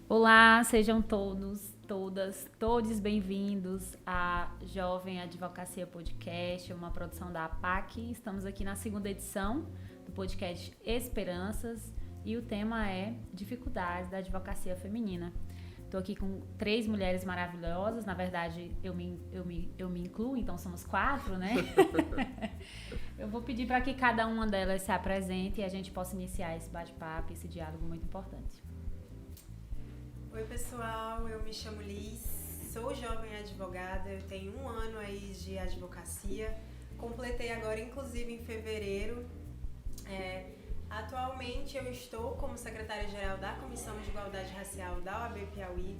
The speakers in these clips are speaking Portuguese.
Olá, sejam todos bem-vindos à Jovem Advocacia Podcast, uma produção da APAC. Estamos aqui na segunda edição do podcast Esperanças e o tema é Dificuldades da Advocacia Feminina. Estou aqui com 3 mulheres maravilhosas, na verdade eu me incluo, então somos 4, né? Eu vou pedir para que cada uma delas se apresente e a gente possa iniciar esse bate-papo, esse diálogo muito importante. Oi pessoal, eu me chamo Liz, sou jovem advogada, eu tenho 1 ano aí de advocacia, completei agora inclusive em fevereiro. Atualmente eu estou como secretária-geral da Comissão de Igualdade Racial da OAB Piauí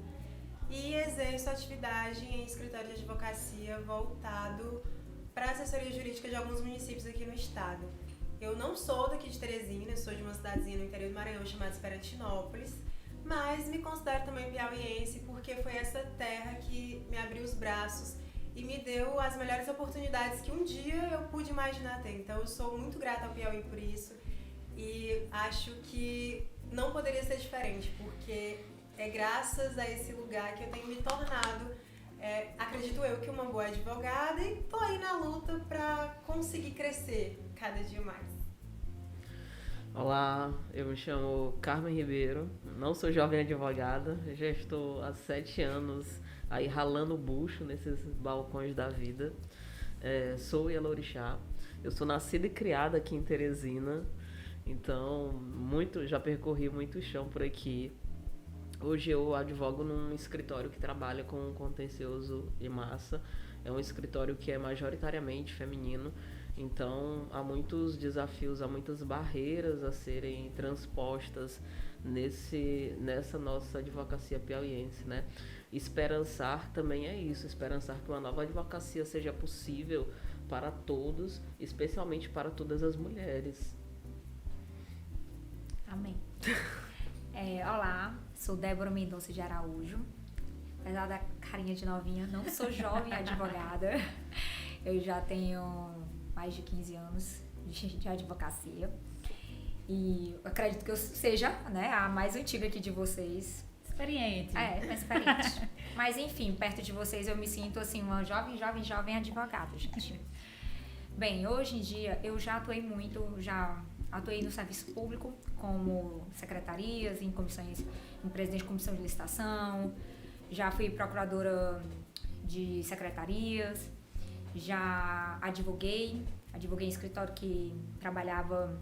e exerço atividade em escritório de advocacia voltado para a assessoria jurídica de alguns municípios aqui no estado. Eu não sou daqui de Teresina, eu sou de uma cidadezinha no interior do Maranhão chamada Esperantinópolis, mas me considero também piauiense porque foi essa terra que me abriu os braços e me deu as melhores oportunidades que um dia eu pude imaginar ter. Então eu sou muito grata ao Piauí por isso e acho que não poderia ser diferente, porque é graças a esse lugar que eu tenho me tornado, acredito eu, que uma boa advogada, e tô aí na luta para conseguir crescer cada dia mais. Olá, eu me chamo Carmen Ribeiro, não sou jovem advogada, já estou há 7 anos aí ralando o bucho nesses balcões da vida. Sou Ielorixá, eu sou nascida e criada aqui em Teresina, então já percorri muito chão por aqui. Hoje eu advogo num escritório que trabalha com contencioso e massa, é um escritório que é majoritariamente feminino. Então, há muitos desafios, há muitas barreiras a serem transpostas nessa nossa advocacia piauiense, né? Esperançar também é isso, esperançar que uma nova advocacia seja possível para todos, especialmente para todas as mulheres. Amém. Olá, sou Débora Mendonça de Araújo. Apesar da carinha de novinha, não sou jovem advogada. Eu já tenho mais de 15 anos de advocacia e acredito que eu seja, né, a mais antiga aqui de vocês. Experiente. Experiente. Mas enfim, perto de vocês eu me sinto assim uma jovem advogada, gente. Bem, hoje em dia eu já atuei no serviço público como secretarias, em presidente de comissão de licitação, já fui procuradora de secretarias, já advoguei em escritório que trabalhava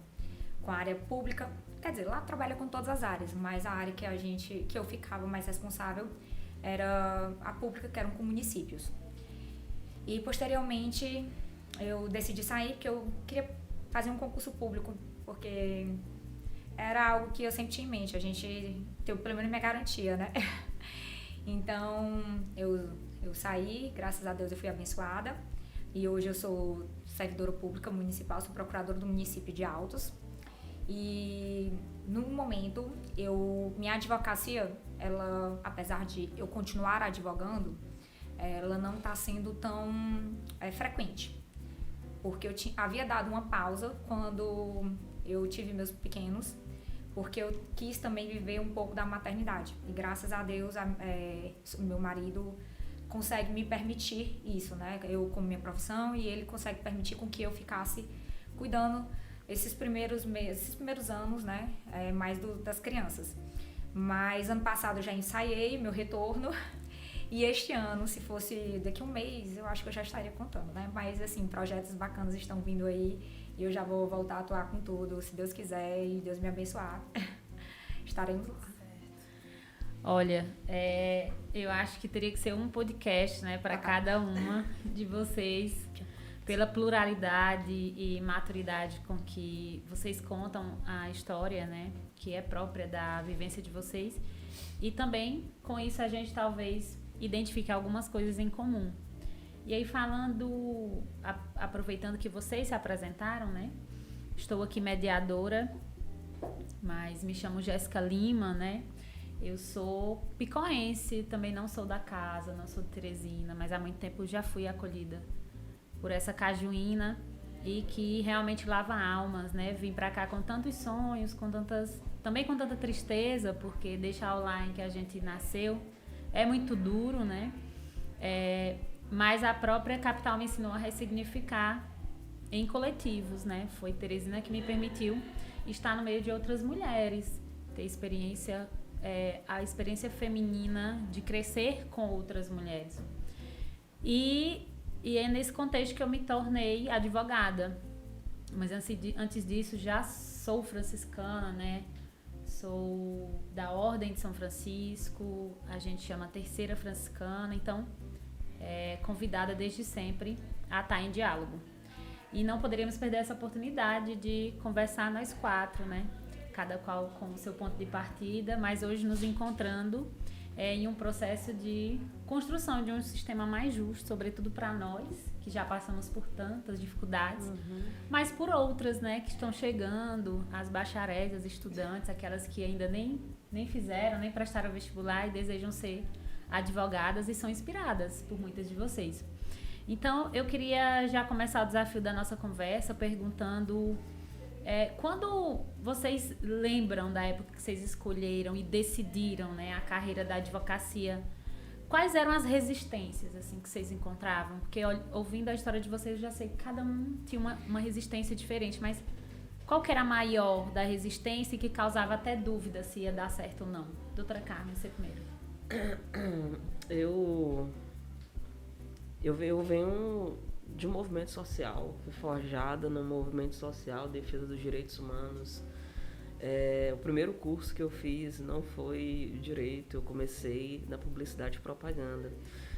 com a área pública, quer dizer, lá trabalha com todas as áreas, mas a área que eu ficava mais responsável era a pública, que eram com municípios. E posteriormente eu decidi sair porque eu queria fazer um concurso público, porque era algo que eu sempre tinha em mente, a gente ter pelo menos minha garantia, né? Então eu saí, graças a Deus eu fui abençoada. E hoje eu sou servidora pública municipal, sou procuradora do município de Altos. E no momento, minha advocacia, ela, apesar de eu continuar advogando, ela não está sendo tão frequente. Porque eu havia dado uma pausa quando eu tive meus pequenos, porque eu quis também viver um pouco da maternidade. E graças a Deus, meu marido consegue me permitir isso, né? Eu como minha profissão e ele consegue permitir com que eu ficasse cuidando esses primeiros anos, né? Mais das crianças. Mas ano passado eu já ensaiei meu retorno e este ano, se fosse daqui a um mês, eu acho que eu já estaria contando, né? Mas assim, projetos bacanas estão vindo aí e eu já vou voltar a atuar com tudo, se Deus quiser e Deus me abençoar. Estaremos lá. Olha, eu acho que teria que ser um podcast, né, para cada uma de vocês, pela pluralidade e maturidade com que vocês contam a história, né, que é própria da vivência de vocês. E também, com isso, a gente talvez identifique algumas coisas em comum. E aí, aproveitando que vocês se apresentaram, né, estou aqui mediadora, mas me chamo Jéssica Lima, né. Eu sou picoense, também não sou da casa, não sou de Teresina, mas há muito tempo já fui acolhida por essa cajuína e que realmente lava almas, né? Vim pra cá com tantos sonhos, também com tanta tristeza, porque deixar o lar em que a gente nasceu é muito duro, né? Mas a própria capital me ensinou a ressignificar em coletivos, né? Foi Teresina que me permitiu estar no meio de outras mulheres, ter a experiência feminina de crescer com outras mulheres. E é nesse contexto que eu me tornei advogada. Mas antes disso, já sou franciscana, né? Sou da Ordem de São Francisco, a gente chama Terceira Franciscana, então convidada desde sempre a estar em diálogo. E não poderíamos perder essa oportunidade de conversar nós quatro, né? Cada qual com o seu ponto de partida, mas hoje nos encontrando em um processo de construção de um sistema mais justo, sobretudo para nós, que já passamos por tantas dificuldades, mas por outras, né, que estão chegando, as bacharéis, as estudantes, aquelas que ainda nem fizeram, nem prestaram vestibular e desejam ser advogadas e são inspiradas por muitas de vocês. Então, eu queria já começar o desafio da nossa conversa perguntando quando vocês lembram da época que vocês escolheram e decidiram, né, a carreira da advocacia, quais eram as resistências assim, que vocês encontravam? Porque ouvindo a história de vocês, eu já sei que cada um tinha uma resistência diferente, mas qual que era a maior da resistência e que causava até dúvida se ia dar certo ou não? Doutora Carmen, você primeiro. Eu venho de um movimento social, fui forjada no movimento social, defesa dos direitos humanos. O primeiro curso que eu fiz não foi direito, eu comecei na publicidade e propaganda.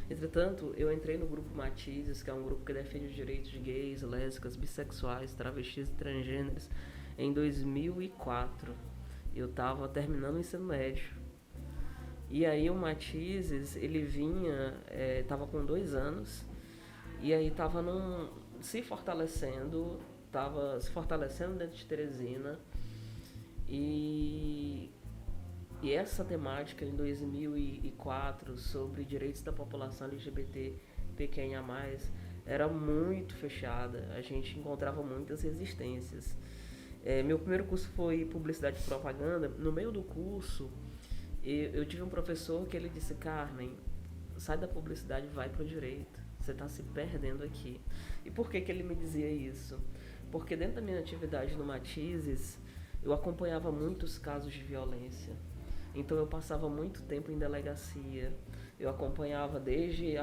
Entretanto, eu entrei no grupo Matizes, que é um grupo que defende os direitos de gays, lésbicas, bissexuais, travestis e transgêneros, em 2004. Eu estava terminando o ensino médio. E aí o Matizes, ele vinha, estava com 2 anos, e aí estava se fortalecendo dentro de Teresina. E essa temática em 2004 sobre direitos da população LGBTQIA+, era muito fechada, a gente encontrava muitas resistências. Meu primeiro curso foi publicidade e propaganda. No meio do curso, eu tive um professor que ele disse: Carmen, sai da publicidade e vai para o direito, você está se perdendo aqui. E por que ele me dizia isso? Porque dentro da minha atividade no Matizes, eu acompanhava muitos casos de violência. Então eu passava muito tempo em delegacia, eu acompanhava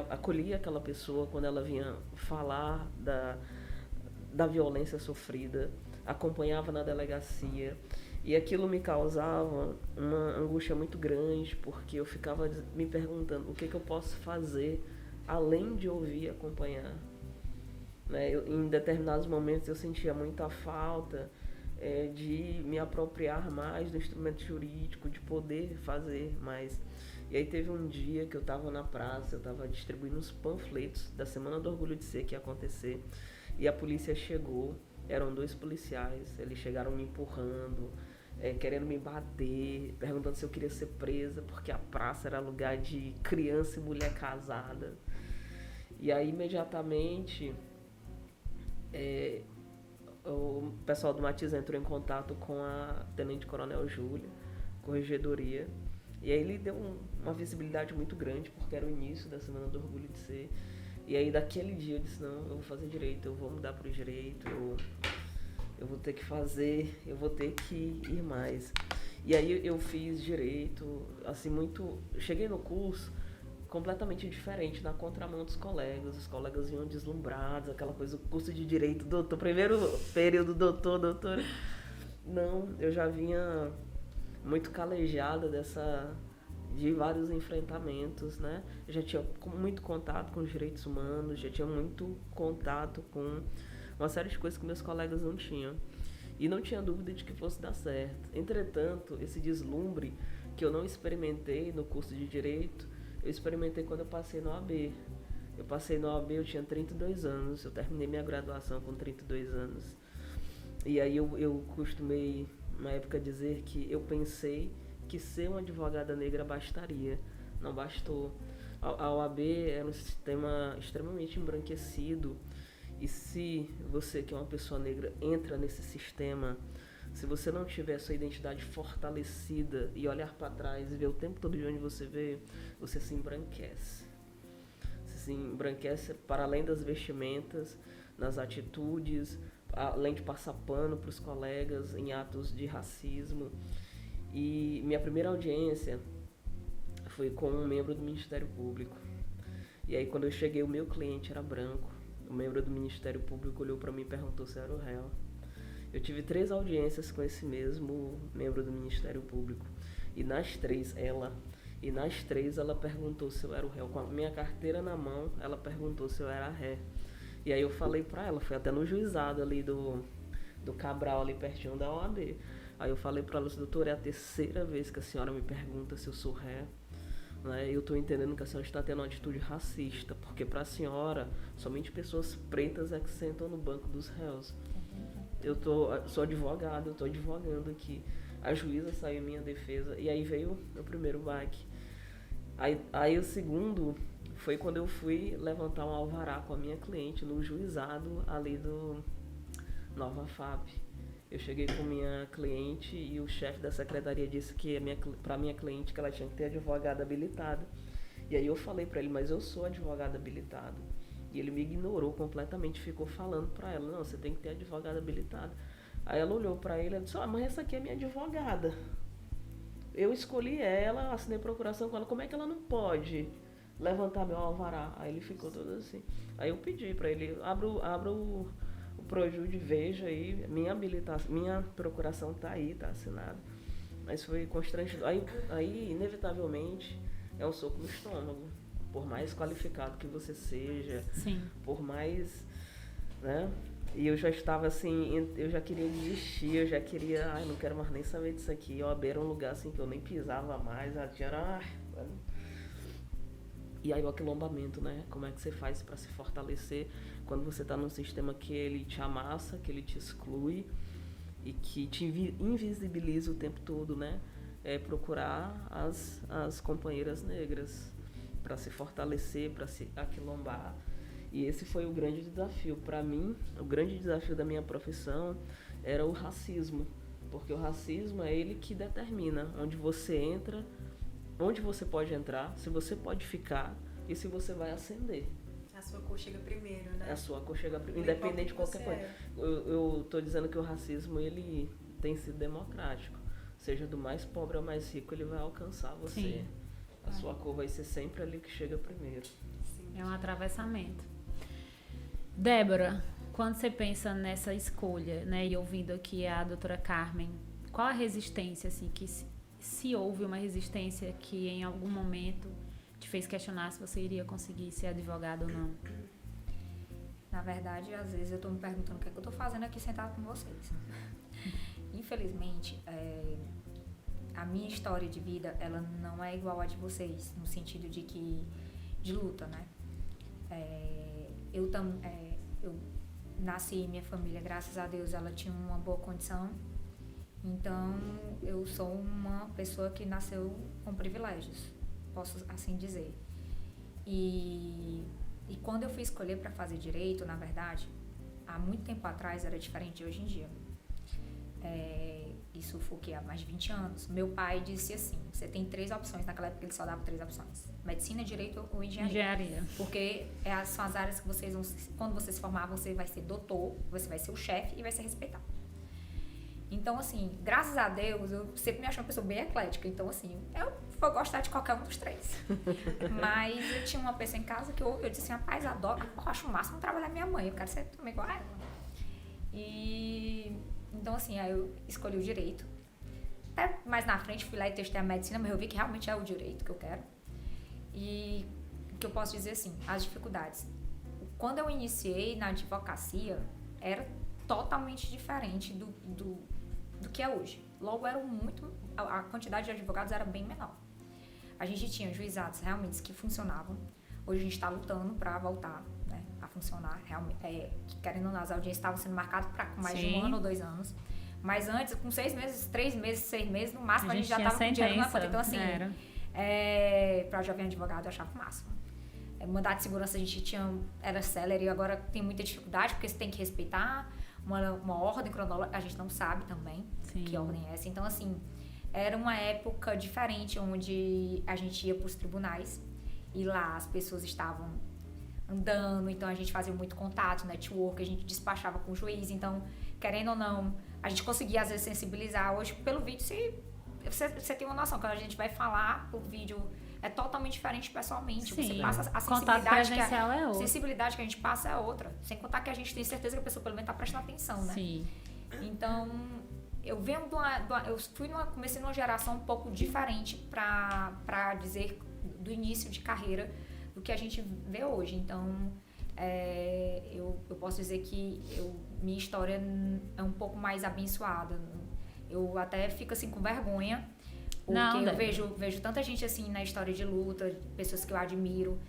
acolhia aquela pessoa quando ela vinha falar da violência sofrida, acompanhava na delegacia. E aquilo me causava uma angústia muito grande, porque eu ficava me perguntando o que eu posso fazer além de ouvir e acompanhar. Né? Em determinados momentos eu sentia muita falta de me apropriar mais do instrumento jurídico, de poder fazer mais. E aí teve um dia que eu estava na praça, eu estava distribuindo uns panfletos da Semana do Orgulho de Ser que ia acontecer, e a polícia chegou, eram 2 policiais, eles chegaram me empurrando, querendo me bater, perguntando se eu queria ser presa, porque a praça era lugar de criança e mulher casada. E aí, imediatamente, o pessoal do Matiz entrou em contato com a Tenente Coronel Júlia, corregedoria, e aí ele deu uma visibilidade muito grande, porque era o início da Semana do Orgulho de Ser. E aí, daquele dia, eu disse: não, eu vou fazer direito, eu vou mudar para o direito, eu vou ter que fazer, eu vou ter que ir mais. E aí eu fiz direito, assim, cheguei no curso completamente diferente, na contramão dos colegas. Os colegas vinham deslumbrados, aquela coisa, o curso de direito, doutor, primeiro período, doutora. Não, eu já vinha muito calejada de vários enfrentamentos, né? Eu já tinha muito contato com os direitos humanos, já tinha muito contato com uma série de coisas que meus colegas não tinham. E não tinha dúvida de que fosse dar certo. Entretanto, esse deslumbre que eu não experimentei no curso de Direito, eu experimentei quando eu passei no OAB. Eu passei no OAB, eu tinha 32 anos, eu terminei minha graduação com 32 anos. E aí eu costumei, na época, dizer que eu pensei que ser uma advogada negra bastaria. Não bastou. A OAB era um sistema extremamente embranquecido, E se você, que é uma pessoa negra, entra nesse sistema, se você não tiver sua identidade fortalecida e olhar para trás e ver o tempo todo de onde você veio, você se embranquece. Você se embranquece para além das vestimentas, nas atitudes, além de passar pano para os colegas em atos de racismo. E minha primeira audiência foi com um membro do Ministério Público. E aí quando eu cheguei, o meu cliente era branco. O membro do Ministério Público olhou para mim e perguntou se eu era o réu. Eu tive 3 audiências com esse mesmo membro do Ministério Público. E nas 3 ela perguntou se eu era o réu. Com a minha carteira na mão, ela perguntou se eu era ré. E aí eu falei pra ela, foi até no juizado ali do Cabral, ali pertinho da OAB. Aí eu falei pra ela, doutora, é a 3ª vez que a senhora me pergunta se eu sou ré. Né? Eu estou entendendo que a senhora está tendo uma atitude racista, porque para a senhora, somente pessoas pretas é que sentam no banco dos réus. Sou advogado, eu estou advogando aqui. A juíza saiu em minha defesa, e aí veio o primeiro baque. Aí o segundo foi quando eu fui levantar um alvará com a minha cliente no juizado ali do Nova FAP. Eu cheguei com minha cliente e o chefe da secretaria disse que para minha cliente que ela tinha que ter advogado habilitado. E aí eu falei para ele, mas eu sou advogado habilitado. E ele me ignorou completamente, ficou falando para ela, não, você tem que ter advogado habilitado. Aí ela olhou para ele e disse, mas essa aqui é minha advogada. Eu escolhi ela, assinei procuração com ela, como é que ela não pode levantar meu alvará? Aí ele ficou todo assim. Aí eu pedi para ele, abra o Projude, veja aí, minha procuração tá aí, tá assinada. Mas foi constrangedor. Aí, inevitavelmente, é um soco no estômago. Por mais qualificado que você seja, Sim. por mais, né? E eu já estava assim, eu já queria desistir, eu já queria, não quero mais nem saber disso aqui. A OAB era um lugar assim que eu nem pisava mais, E aí o aquilombamento, né? Como é que você faz para se fortalecer quando você está num sistema que ele te amassa, que ele te exclui e que te invisibiliza o tempo todo, né? É procurar as companheiras negras para se fortalecer, para se aquilombar. E esse foi o grande desafio. Para mim, o grande desafio da minha profissão era o racismo. Porque o racismo é ele que determina onde você entra, onde você pode entrar, se você pode ficar e se você vai ascender. A sua cor chega primeiro, né? A sua cor chega primeiro, independente de qualquer coisa. Eu tô dizendo que o racismo, ele tem sido democrático. Seja do mais pobre ao mais rico, ele vai alcançar você. Sim. A sua cor vai ser sempre ali que chega primeiro. Sim. É um atravessamento. Débora, quando você pensa nessa escolha, né, e ouvindo aqui a doutora Carmen, qual a resistência, assim, que se houve uma resistência que em algum momento te fez questionar se você iria conseguir ser advogada ou não? Na verdade, às vezes eu tô me perguntando o que é que eu tô fazendo aqui sentado com vocês. Infelizmente, a minha história de vida, ela não é igual à de vocês, no sentido de luta, né? Eu nasci, minha família, graças a Deus, ela tinha uma boa condição. Então, eu sou uma pessoa que nasceu com privilégios, posso assim dizer. E quando eu fui escolher para fazer direito, na verdade, há muito tempo atrás era diferente de hoje em dia. Isso foi há mais de 20 anos. Meu pai disse assim, você tem 3 opções, naquela época ele só dava 3 opções. Medicina, direito ou engenharia. Porque são as áreas que vocês vão, quando você se formar, você vai ser doutor, você vai ser o chefe e vai ser respeitado. Então, assim, graças a Deus, eu sempre me achei uma pessoa bem eclética. Então, assim, eu vou gostar de qualquer um dos 3. Mas eu tinha uma pessoa em casa que eu disse assim, rapaz, adoro, eu acho o máximo trabalhar minha mãe, eu quero ser também igual a ela. Então, assim, aí eu escolhi o direito. Até mais na frente, fui lá e testei a medicina, mas eu vi que realmente é o direito que eu quero. E o que eu posso dizer, assim, as dificuldades. Quando eu iniciei na advocacia, era totalmente diferente do que é hoje. Logo, a quantidade de advogados era bem menor. A gente tinha juizados realmente que funcionavam. Hoje a gente está lutando para voltar, né, a funcionar. Realmente, querendo ou não, as audiências estavam sendo marcadas para mais de 1 ano ou 2 anos. Mas antes, com 6 meses, 3 meses, 6 meses, no máximo, a gente já estava com dinheiro na conta. Então, assim, para jovem advogado, eu achava o máximo. Mandato de segurança a gente era célere, agora tem muita dificuldade, porque você tem que respeitar uma ordem cronológica, a gente não sabe também que ordem é essa. Então, assim, era uma época diferente, onde a gente ia para os tribunais, e lá as pessoas estavam andando, então a gente fazia muito contato, network, a gente despachava com o juiz, então, querendo ou não, a gente conseguia às vezes sensibilizar. Hoje, pelo vídeo, você tem uma noção, quando a gente vai falar, o vídeo é totalmente diferente pessoalmente. Sim. Você passa a Contato presencial é outra. sensibilidade que a gente passa é outra. Sem contar que a gente tem certeza que a pessoa pelo menos está prestando atenção, né? Sim. Então, eu venho comecei numa geração um pouco diferente para dizer do início de carreira do que a gente vê hoje. Então, eu posso dizer que minha história é um pouco mais abençoada. Eu até fico assim com vergonha, porque eu vejo tanta gente assim na história de luta, pessoas que eu admiro,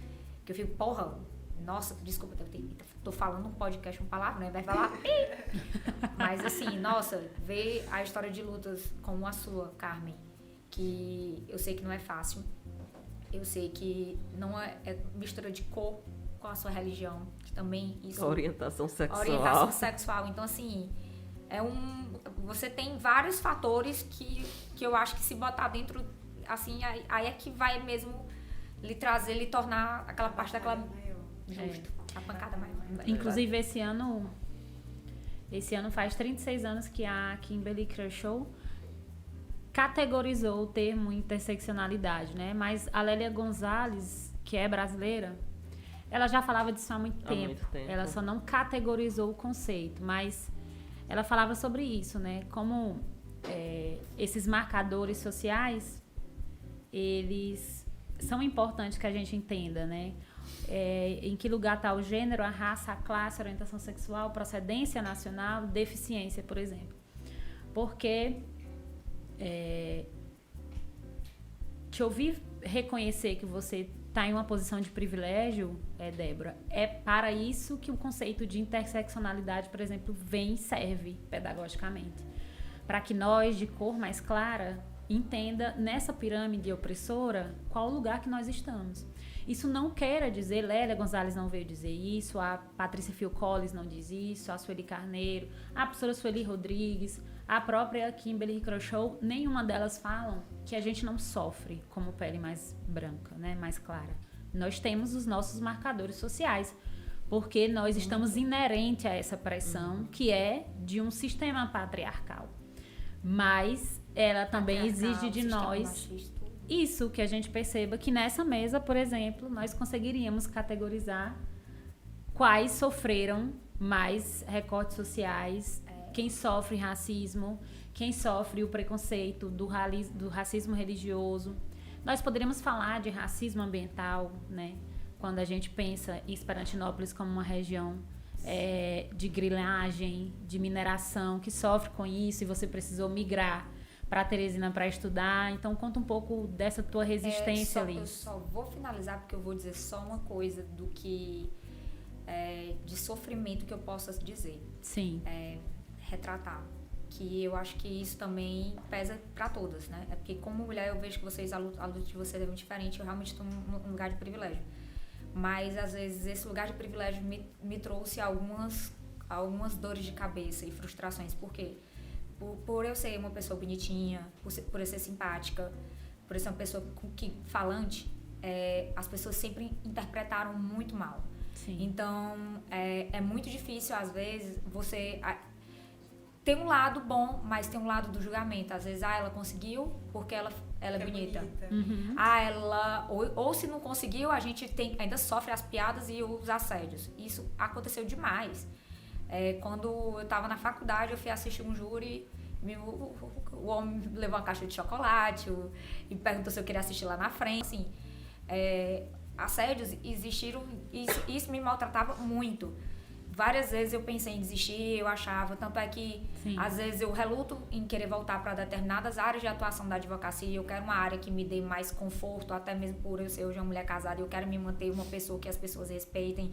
que eu fico, porra, nossa, desculpa, tô falando um podcast com palavra, né? Vai falar. Mas assim, nossa, ver a história de lutas como a sua, Carmen, que eu sei que não é fácil. Eu sei que não é mistura de cor com a sua religião, que também isso... Orientação sexual. Orientação sexual. Então, assim, você tem vários fatores que eu acho que se botar dentro, assim, aí é que vai mesmo lhe tornar aquela parte daquela... Justo. A pancada maior. Inclusive, esse ano faz 36 anos que a Kimberly Crenshaw categorizou o termo interseccionalidade, né? Mas a Lélia Gonzalez, que é brasileira, ela já falava disso há muito tempo. Ela só não categorizou o conceito, mas ela falava sobre isso, né? Como esses marcadores sociais, eles são importantes que a gente entenda, né? Em que lugar está o gênero, a raça, a classe, a orientação sexual, procedência nacional, deficiência, por exemplo. Porque te ouvir reconhecer que você está em uma posição de privilégio, Débora, é para isso que o conceito de interseccionalidade, por exemplo, vem e serve pedagogicamente. Para que nós, de cor mais clara, entenda nessa pirâmide opressora qual o lugar que nós estamos. Isso não queira dizer, Lélia Gonzalez não veio dizer isso, a Patrícia Phil Collins não diz isso, a Sueli Carneiro, a professora Sueli Rodrigues, a própria Kimberly Crenshaw, nenhuma delas falam que a gente não sofre como pele mais branca, né, mais clara. Nós temos os nossos marcadores sociais, porque nós estamos inerentes a essa pressão que é de um sistema patriarcal. Mas ela também exige de nós isso, que a gente perceba que nessa mesa, por exemplo, nós conseguiríamos categorizar quais sofreram mais recortes sociais, quem sofre racismo, quem sofre o preconceito do racismo religioso. Nós poderíamos falar de racismo ambiental, né? Quando a gente pensa em Esperantinópolis como uma região de grilagem, de mineração, que sofre com isso e você precisou migrar para Teresina para estudar. Então, conta um pouco dessa tua resistência ali. Eu só vou finalizar porque eu vou dizer só uma coisa do que de sofrimento que eu possa dizer. Sim. Retratar. Que eu acho que isso também pesa para todas, né? É porque como mulher eu vejo que a luta de vocês é muito diferente, eu realmente estou num lugar de privilégio. Mas, às vezes, esse lugar de privilégio me trouxe algumas dores de cabeça e frustrações. Por quê? Por eu ser uma pessoa bonitinha, por eu ser simpática, por eu ser uma pessoa falante, as pessoas sempre interpretaram muito mal. Sim. Então, é muito difícil, às vezes, você... Tem um lado bom, mas tem um lado do julgamento. Às vezes, ela conseguiu porque ela é bonita. Uhum. Ou se não conseguiu, a gente ainda sofre as piadas e os assédios. Isso aconteceu demais. Quando eu estava na faculdade, eu fui assistir um júri, o homem levou uma caixa de chocolate e perguntou se eu queria assistir lá na frente. Assim, assédios existiram e isso me maltratava muito. Várias vezes eu pensei em desistir, eu achava, tanto é que Sim. Às vezes eu reluto em querer voltar para determinadas áreas de atuação da advocacia. Eu quero uma área que me dê mais conforto, até mesmo por eu ser hoje uma mulher casada. Eu quero me manter uma pessoa que as pessoas respeitem,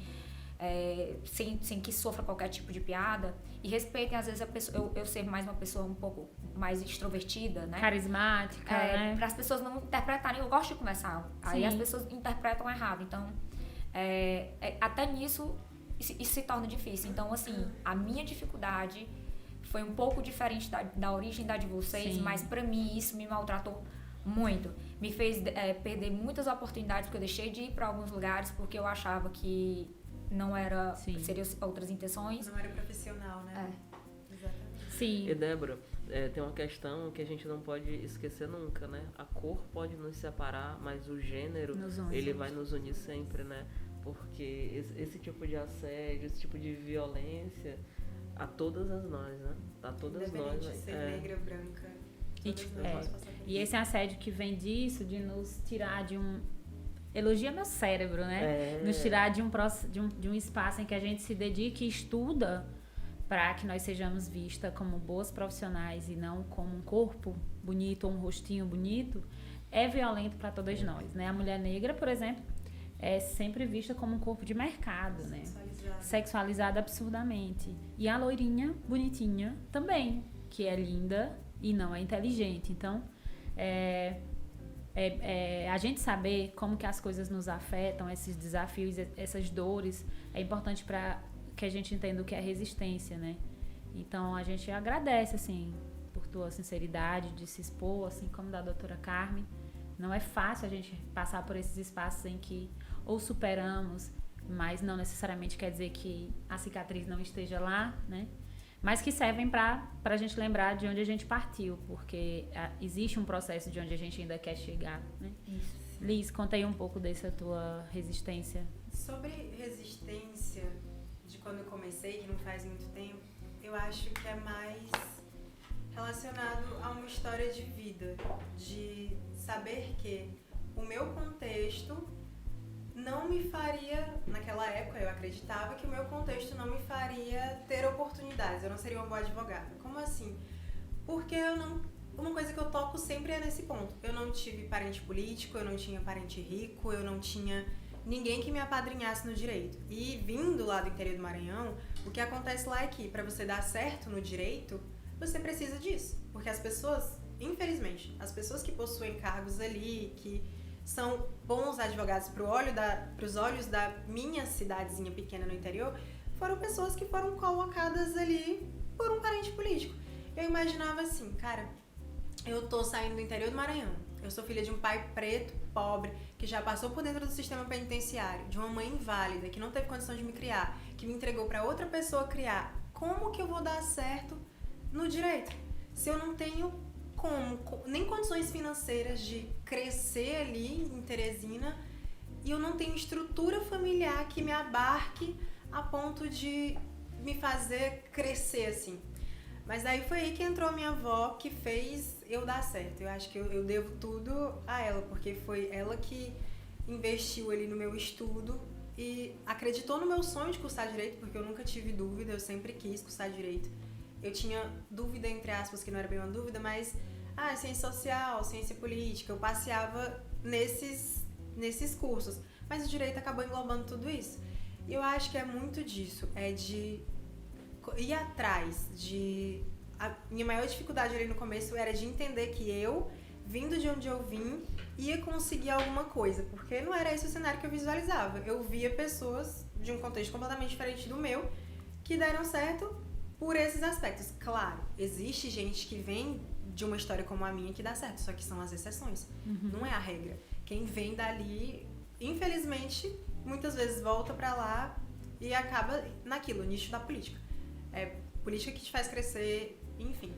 sem que sofra qualquer tipo de piada. E respeitem, às vezes, eu ser mais uma pessoa um pouco mais extrovertida, né? Carismática, né? Para as pessoas não interpretarem. Eu gosto de conversar. Aí Sim. as pessoas interpretam errado. Então, Até nisso, isso se torna difícil. Então, assim, a minha dificuldade foi um pouco diferente da origem da de vocês, Sim. mas pra mim isso me maltratou muito. Me fez perder muitas oportunidades, porque eu deixei de ir pra alguns lugares porque eu achava que não era, seriam outras intenções. Não era profissional, né? Exatamente. Sim. E Débora, tem uma questão que a gente não pode esquecer nunca, né? A cor pode nos separar, mas o gênero, ele vai nos unir sempre, né? Porque esse tipo de assédio, esse tipo de violência, a todas as nós, né? A todas nós. Independente de ser negra, branca, E, todas nós vamos passar por e esse assédio que vem disso, de nos tirar de um... Elogia meu cérebro, né? Nos tirar de um espaço em que a gente se dedica e estuda para que nós sejamos vistas como boas profissionais e não como um corpo bonito ou um rostinho bonito, é violento para todas nós, né? A mulher negra, por exemplo, é sempre vista como um corpo de mercado, né? Sexualizada absurdamente. E a loirinha, bonitinha, também, que é linda e não é inteligente. Então, a gente saber como que as coisas nos afetam, esses desafios, essas dores, é importante para que a gente entenda o que é resistência, né? Então, a gente agradece, assim, por tua sinceridade de se expor, assim como da doutora Carmen. Não é fácil a gente passar por esses espaços em que ou superamos, mas não necessariamente quer dizer que a cicatriz não esteja lá, né? Mas que servem para a gente lembrar de onde a gente partiu, porque existe um processo de onde a gente ainda quer chegar, né? Isso. Liz, conta aí um pouco dessa tua resistência. Sobre resistência, de quando eu comecei, que não faz muito tempo, eu acho que é mais relacionado a uma história de vida, de saber que o meu contexto não me faria, naquela época eu acreditava que o meu contexto não me faria ter oportunidades, eu não seria uma boa advogada. Como assim? Porque uma coisa que eu toco sempre é nesse ponto. Eu não tive parente político, eu não tinha parente rico, eu não tinha ninguém que me apadrinhasse no direito. E vindo lá do interior do Maranhão, o que acontece lá é que para você dar certo no direito, você precisa disso. Porque as pessoas, infelizmente, as pessoas que possuem cargos ali, que são bons advogados para os olhos da minha cidadezinha pequena no interior, foram pessoas que foram colocadas ali por um parente político. Eu imaginava assim, cara, eu tô saindo do interior do Maranhão, eu sou filha de um pai preto, pobre, que já passou por dentro do sistema penitenciário, de uma mãe inválida, que não teve condição de me criar, que me entregou para outra pessoa criar. Como que eu vou dar certo no direito se eu não tenho nem condições financeiras de crescer ali em Teresina e eu não tenho estrutura familiar que me abarque a ponto de me fazer crescer assim. Mas daí foi aí que entrou a minha avó, que fez eu dar certo. Eu acho que eu devo tudo a ela, porque foi ela que investiu ali no meu estudo e acreditou no meu sonho de cursar direito, porque eu nunca tive dúvida, eu sempre quis cursar direito. Eu tinha dúvida, entre aspas, que não era bem uma dúvida, mas ciência social, ciência política, eu passeava nesses cursos. Mas o direito acabou englobando tudo isso. E eu acho que é muito disso, é de ir atrás de... A minha maior dificuldade ali no começo era de entender que eu, vindo de onde eu vim, ia conseguir alguma coisa, porque não era esse o cenário que eu visualizava. Eu via pessoas de um contexto completamente diferente do meu, que deram certo por esses aspectos. Claro, existe gente que vem de uma história como a minha que dá certo, só que são as exceções, não é a regra. Quem vem dali, infelizmente, muitas vezes volta pra lá e acaba naquilo, nicho da política. É política que te faz crescer, enfim.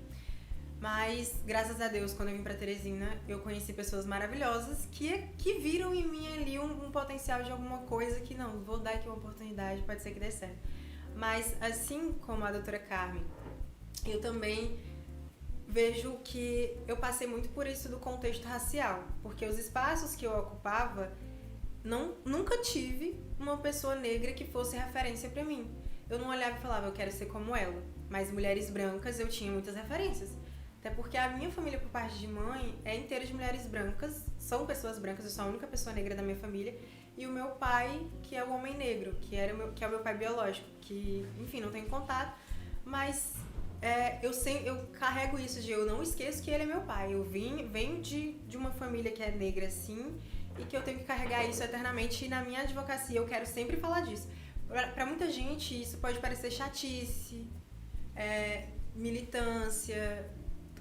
Mas, graças a Deus, quando eu vim pra Teresina, eu conheci pessoas maravilhosas que viram em mim ali um potencial de alguma coisa que, não, vou dar aqui uma oportunidade, pode ser que dê certo. Mas, assim como a doutora Carmen, eu também vejo que eu passei muito por isso do contexto racial, porque os espaços que eu ocupava, nunca tive uma pessoa negra que fosse referência pra mim. Eu não olhava e falava, eu quero ser como ela. Mas mulheres brancas eu tinha muitas referências. Até porque a minha família, por parte de mãe, é inteira de mulheres brancas, são pessoas brancas, eu sou a única pessoa negra da minha família. E o meu pai, que é o homem negro, que é o meu pai biológico, que, enfim, não tenho contato, mas eu carrego isso de eu não esqueço que ele é meu pai. Eu venho de uma família que é negra, sim, e que eu tenho que carregar isso eternamente. E na minha advocacia eu quero sempre falar disso. Para muita gente isso pode parecer chatice, militância,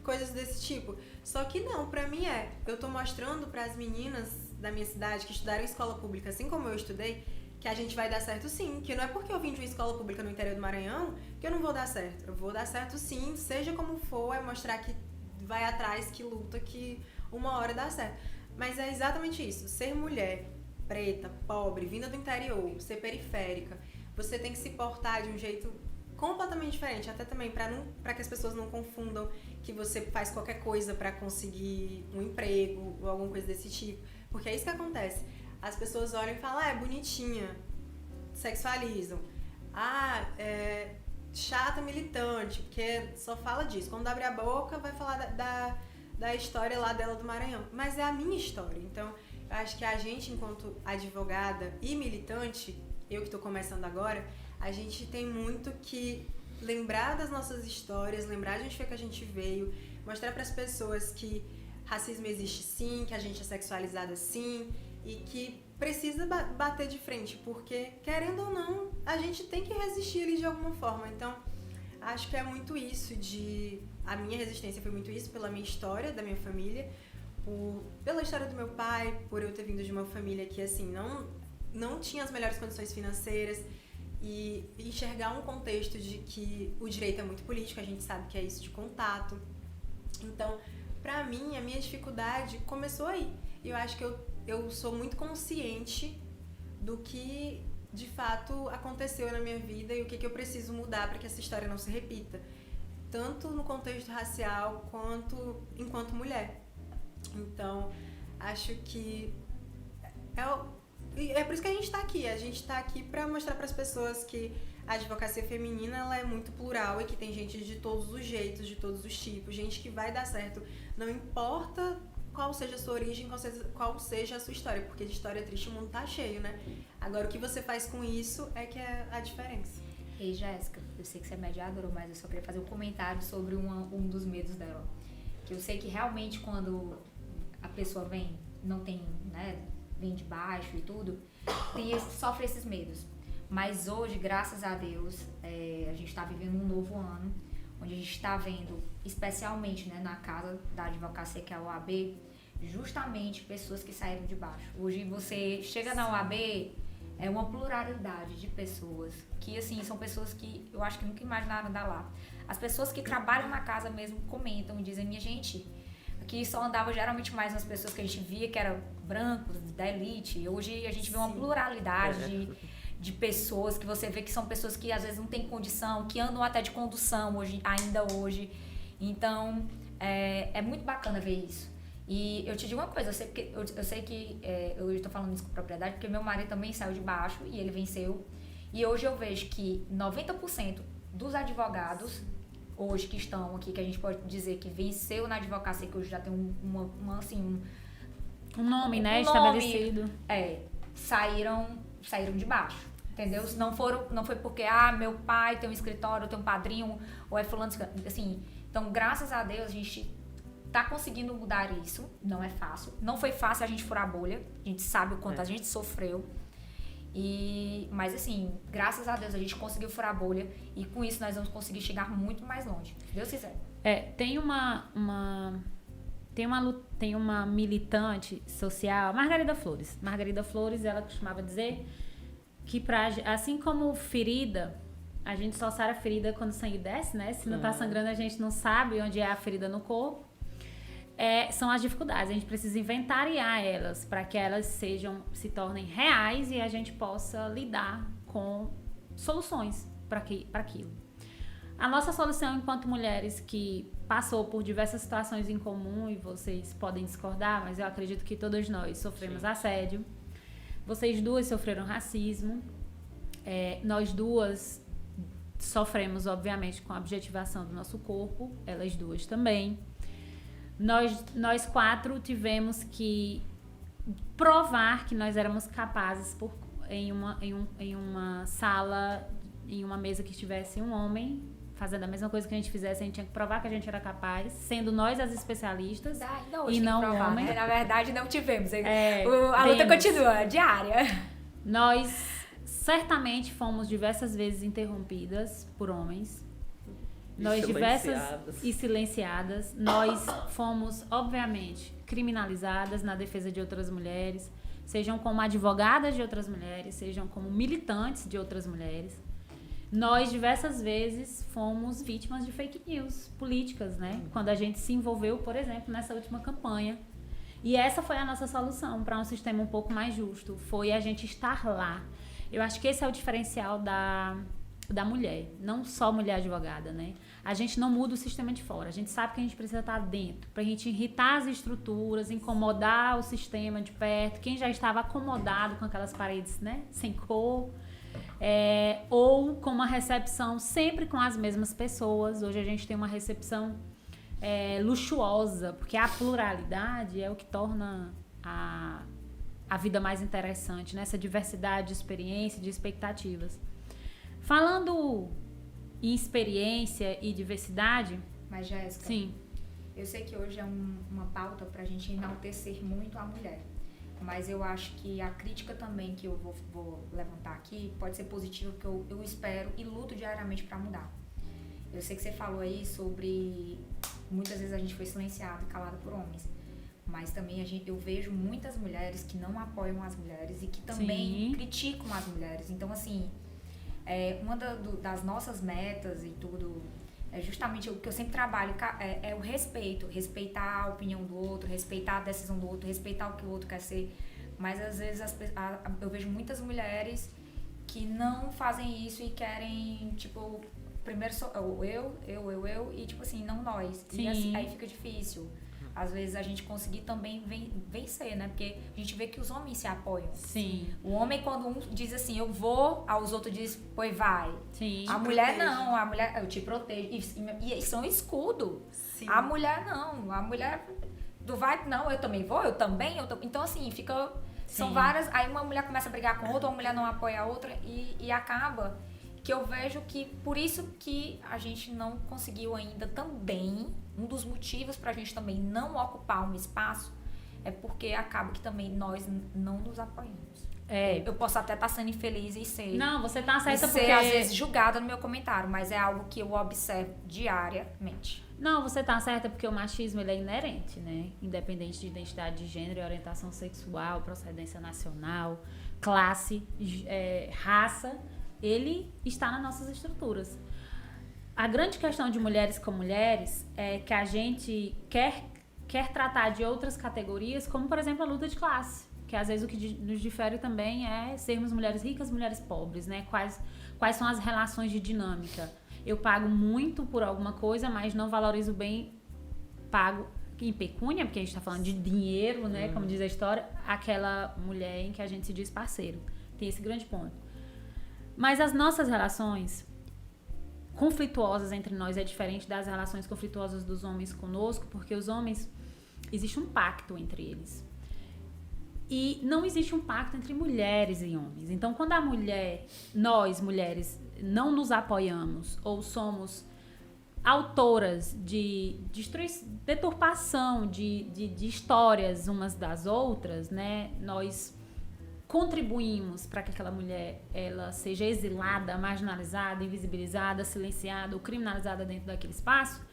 coisas desse tipo. Só que não, pra mim eu tô mostrando pras meninas da minha cidade que estudaram em escola pública, assim como eu estudei, que a gente vai dar certo sim, que não é porque eu vim de uma escola pública no interior do Maranhão que eu não vou dar certo. Eu vou dar certo sim, seja como for, é mostrar que vai atrás, que luta, que uma hora dá certo. Mas é exatamente isso, ser mulher, preta, pobre, vinda do interior, ser periférica, você tem que se portar de um jeito completamente diferente, até também para que as pessoas não confundam que você faz qualquer coisa para conseguir um emprego ou alguma coisa desse tipo, porque é isso que acontece. As pessoas olham e falam, é bonitinha, sexualizam, é chata, militante, porque só fala disso. Quando abre a boca, vai falar da história lá dela do Maranhão, mas é a minha história. Então, eu acho que a gente, enquanto advogada e militante, eu que estou começando agora, a gente tem muito que lembrar das nossas histórias, lembrar de onde foi que a gente veio, mostrar para as pessoas que racismo existe sim, que a gente é sexualizada sim e que precisa bater de frente, porque querendo ou não, a gente tem que resistir ali de alguma forma. Então, acho que é muito isso a minha resistência foi muito isso pela minha história, da minha família, pela história do meu pai, por eu ter vindo de uma família que assim não tinha as melhores condições financeiras. E enxergar um contexto de que o direito é muito político, a gente sabe que é isso de contato. Então, pra mim, a minha dificuldade começou aí. E eu acho que eu sou muito consciente do que, de fato, aconteceu na minha vida e o que eu preciso mudar para que essa história não se repita. Tanto no contexto racial, quanto enquanto mulher. Então, acho que é por isso que a gente está aqui. A gente está aqui para mostrar para as pessoas que a advocacia feminina ela é muito plural e que tem gente de todos os jeitos, de todos os tipos, gente que vai dar certo. Não importa qual seja a sua origem, qual seja a sua história, porque de história triste o mundo tá cheio, né? Agora, o que você faz com isso é que é a diferença. Ei, Jéssica, eu sei que você é mediadora, mas eu só queria fazer um comentário sobre um dos medos dela. Que eu sei que realmente quando a pessoa vem, não tem, né, vem de baixo e tudo, sofre esses medos. Mas hoje, graças a Deus, a gente está vivendo um novo ano, onde a gente está vendo, especialmente, né, na casa da advocacia, que é a OAB, justamente pessoas que saíram de baixo. Hoje você chega na OAB, é uma pluralidade de pessoas, que assim, são pessoas que eu acho que nunca imaginaram dar lá. As pessoas que trabalham na casa mesmo comentam e dizem, minha gente, aqui só andava geralmente mais nas pessoas que a gente via, que eram brancos, da elite. Hoje a gente vê uma pluralidade de pessoas que você vê que são pessoas que às vezes não têm condição, que andam até de condução ainda hoje. Então, é muito bacana ver isso. E eu te digo uma coisa, eu sei que eu estou falando isso com propriedade, porque meu marido também saiu de baixo e ele venceu. E hoje eu vejo que 90% dos advogados hoje que estão aqui, que a gente pode dizer que venceu na advocacia, que hoje já tem um nome, né, estabelecido. Saíram de baixo, entendeu? Não foi porque, meu pai tem um escritório, tem um padrinho, ou é fulano, assim. Então, graças a Deus, a gente tá conseguindo mudar isso. Não é fácil. Não foi fácil a gente furar a bolha. A gente sabe o quanto a gente sofreu. Mas assim, graças a Deus a gente conseguiu furar a bolha e com isso nós vamos conseguir chegar muito mais longe, se Deus quiser. Tem uma militante social, Margarida Flores. Margarida Flores, ela costumava dizer que assim como ferida, a gente só sara a ferida quando o sangue desce, né? Se não tá sangrando, a gente não sabe onde é a ferida no corpo. São as dificuldades, a gente precisa inventariar elas para que elas se tornem reais e a gente possa lidar com soluções para aquilo. A nossa solução enquanto mulheres que passou por diversas situações em comum, e vocês podem discordar, mas eu acredito que todas nós sofremos assédio, vocês duas sofreram racismo, nós duas sofremos obviamente com a objetivação do nosso corpo, elas duas também. Nós quatro tivemos que provar que nós éramos capazes em uma sala, em uma mesa que tivesse um homem fazendo a mesma coisa que a gente fizesse, a gente tinha que provar que a gente era capaz, sendo nós as especialistas Ainda hoje e tem que não provar, homem. né? Na verdade, não tivemos. A luta continua, diária. Nós certamente fomos diversas vezes interrompidas por homens. E silenciadas. Nós fomos, obviamente, criminalizadas na defesa de outras mulheres, sejam como advogadas de outras mulheres, sejam como militantes de outras mulheres. Nós, diversas vezes, fomos vítimas de fake news políticas, né? Quando a gente se envolveu, por exemplo, nessa última campanha. E essa foi a nossa solução para um sistema um pouco mais justo. Foi a gente estar lá. Eu acho que esse é o diferencial da mulher. Não só mulher advogada, né? A gente não muda o sistema de fora. A gente sabe que a gente precisa estar dentro. Pra gente irritar as estruturas, incomodar o sistema de perto. Quem já estava acomodado com aquelas paredes, né? Sem cor. Ou com uma recepção sempre com as mesmas pessoas. Hoje a gente tem uma recepção luxuosa, porque a pluralidade é o que torna a vida mais interessante, né? Essa diversidade de experiência, de expectativas. Falando em experiência e diversidade... Mas, Jéssica, sim, eu sei que hoje é uma pauta pra gente enaltecer muito a mulher. Mas eu acho que a crítica também que eu vou levantar aqui pode ser positiva, porque eu espero e luto diariamente para mudar. Eu sei que você falou aí sobre... Muitas vezes a gente foi silenciada e calada por homens. Mas também eu vejo muitas mulheres que não apoiam as mulheres e que também sim, criticam as mulheres. Então, assim, uma das nossas metas e tudo... É justamente o que eu sempre trabalho, é o respeito. Respeitar a opinião do outro, respeitar a decisão do outro, respeitar o que o outro quer ser. Mas, às vezes, eu vejo muitas mulheres que não fazem isso e querem, tipo, primeiro sou eu, e, tipo assim, não nós. Sim. E assim, aí fica difícil. Às vezes, a gente conseguir também vencer, né? Porque a gente vê que os homens se apoiam. sim, O homem, quando um diz assim, eu vou, aos outros diz, pois vai. sim. A mulher não, a mulher, eu te protejo. E isso é um escudo. Sim. A mulher não, a mulher do vai, não, eu também vou, eu também. Então, assim, fica. São Sim. várias. Aí uma mulher começa a brigar com outra, uma mulher não apoia a outra e acaba que eu vejo que por isso que a gente não conseguiu ainda também. Um dos motivos pra gente também não ocupar um espaço é porque acaba que também nós não nos apoiamos. Eu posso até estar sendo infeliz e ser. Não, você tá E certa ser, porque... às vezes, julgada no meu comentário, mas é algo que eu observo diariamente. Não, você tá certa porque o machismo ele é inerente, né? Independente de identidade de gênero, orientação sexual, procedência nacional, classe, raça, ele está nas nossas estruturas. A grande questão de mulheres com mulheres é que a gente quer tratar de outras categorias, como, por exemplo, a luta de classe. Que às vezes o que nos difere também é sermos mulheres ricas, mulheres pobres, né? Quais são as relações de dinâmica? Eu pago muito por alguma coisa, mas não valorizo bem, pago em pecúnia, porque a gente está falando de dinheiro, né? Como diz a história, aquela mulher em que a gente se diz parceiro. Tem esse grande ponto. Mas as nossas relações conflituosas entre nós é diferente das relações conflituosas dos homens conosco, porque os homens, existe um pacto entre eles. E não existe um pacto entre mulheres e homens. Então, quando nós, mulheres, não nos apoiamos ou somos autoras de deturpação de histórias umas das outras, né? Nós contribuímos para que aquela mulher ela seja exilada, marginalizada, invisibilizada, silenciada ou criminalizada dentro daquele espaço,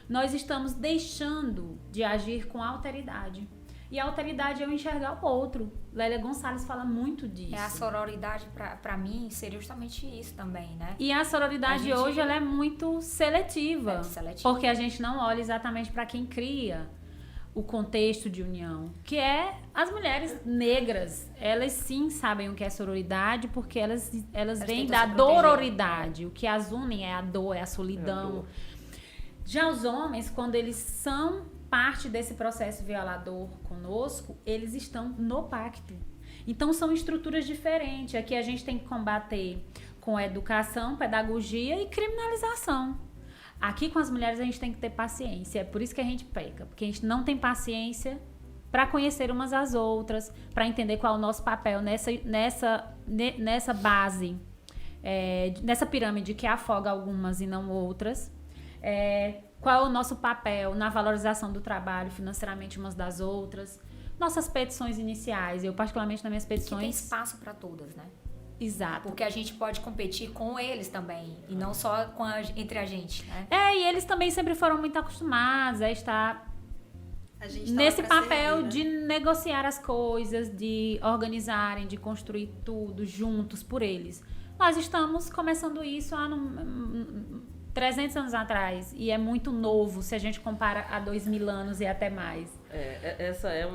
nós estamos deixando de agir com alteridade. E a alteridade é eu enxergar o outro. Lélia Gonçalves fala muito disso. A sororidade, pra mim, seria justamente isso também, né? E a sororidade hoje ela é muito seletiva. Porque a gente não olha exatamente para quem cria o contexto de união, que é as mulheres negras. Elas sim sabem o que é sororidade, porque elas vêm da dororidade. O que as unem é a dor, é a solidão. Já os homens, quando eles são parte desse processo violador conosco, eles estão no pacto. Então são estruturas diferentes. Aqui a gente tem que combater com educação, pedagogia e criminalização. Aqui com as mulheres a gente tem que ter paciência. É por isso que a gente peca, porque a gente não tem paciência para conhecer umas às outras, para entender qual é o nosso papel nessa base nessa pirâmide que afoga algumas e não outras. Qual é o nosso papel na valorização do trabalho financeiramente umas das outras. Nossas petições iniciais, eu particularmente nas minhas petições... Que tem espaço para todas, né? Exato. Porque a gente pode competir com eles também, e não só entre a gente, né? E eles também sempre foram muito acostumados a estar nesse papel servir, né? De negociar as coisas, de organizarem, de construir tudo juntos por eles. Nós estamos começando isso há 300 anos atrás, e é muito novo se a gente compara a 2000 anos e até mais. Essa é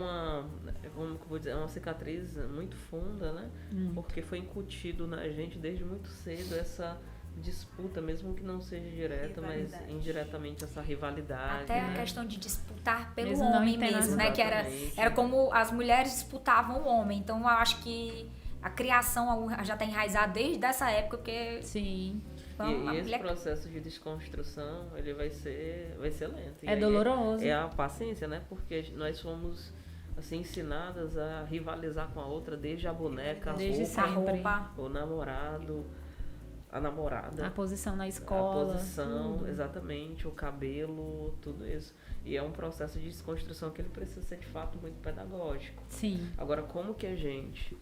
como eu vou dizer, é uma cicatriz muito funda, né? Porque foi incutido na gente desde muito cedo essa disputa, mesmo que não seja direta, mas indiretamente essa rivalidade. Até né? A questão de disputar pelo mesmo homem mesmo, né? Que era como as mulheres disputavam o homem. Então eu acho que a criação já está enraizada desde essa época, porque... Sim. E esse processo de desconstrução, ele vai ser lento. É doloroso. É a paciência, né? Porque nós fomos assim, ensinadas a rivalizar com a outra desde a boneca, a roupa, o namorado, a namorada. A posição na escola. A posição, exatamente, o cabelo, tudo isso. E é um processo de desconstrução que ele precisa ser, de fato, muito pedagógico. Sim. Agora, como que a gente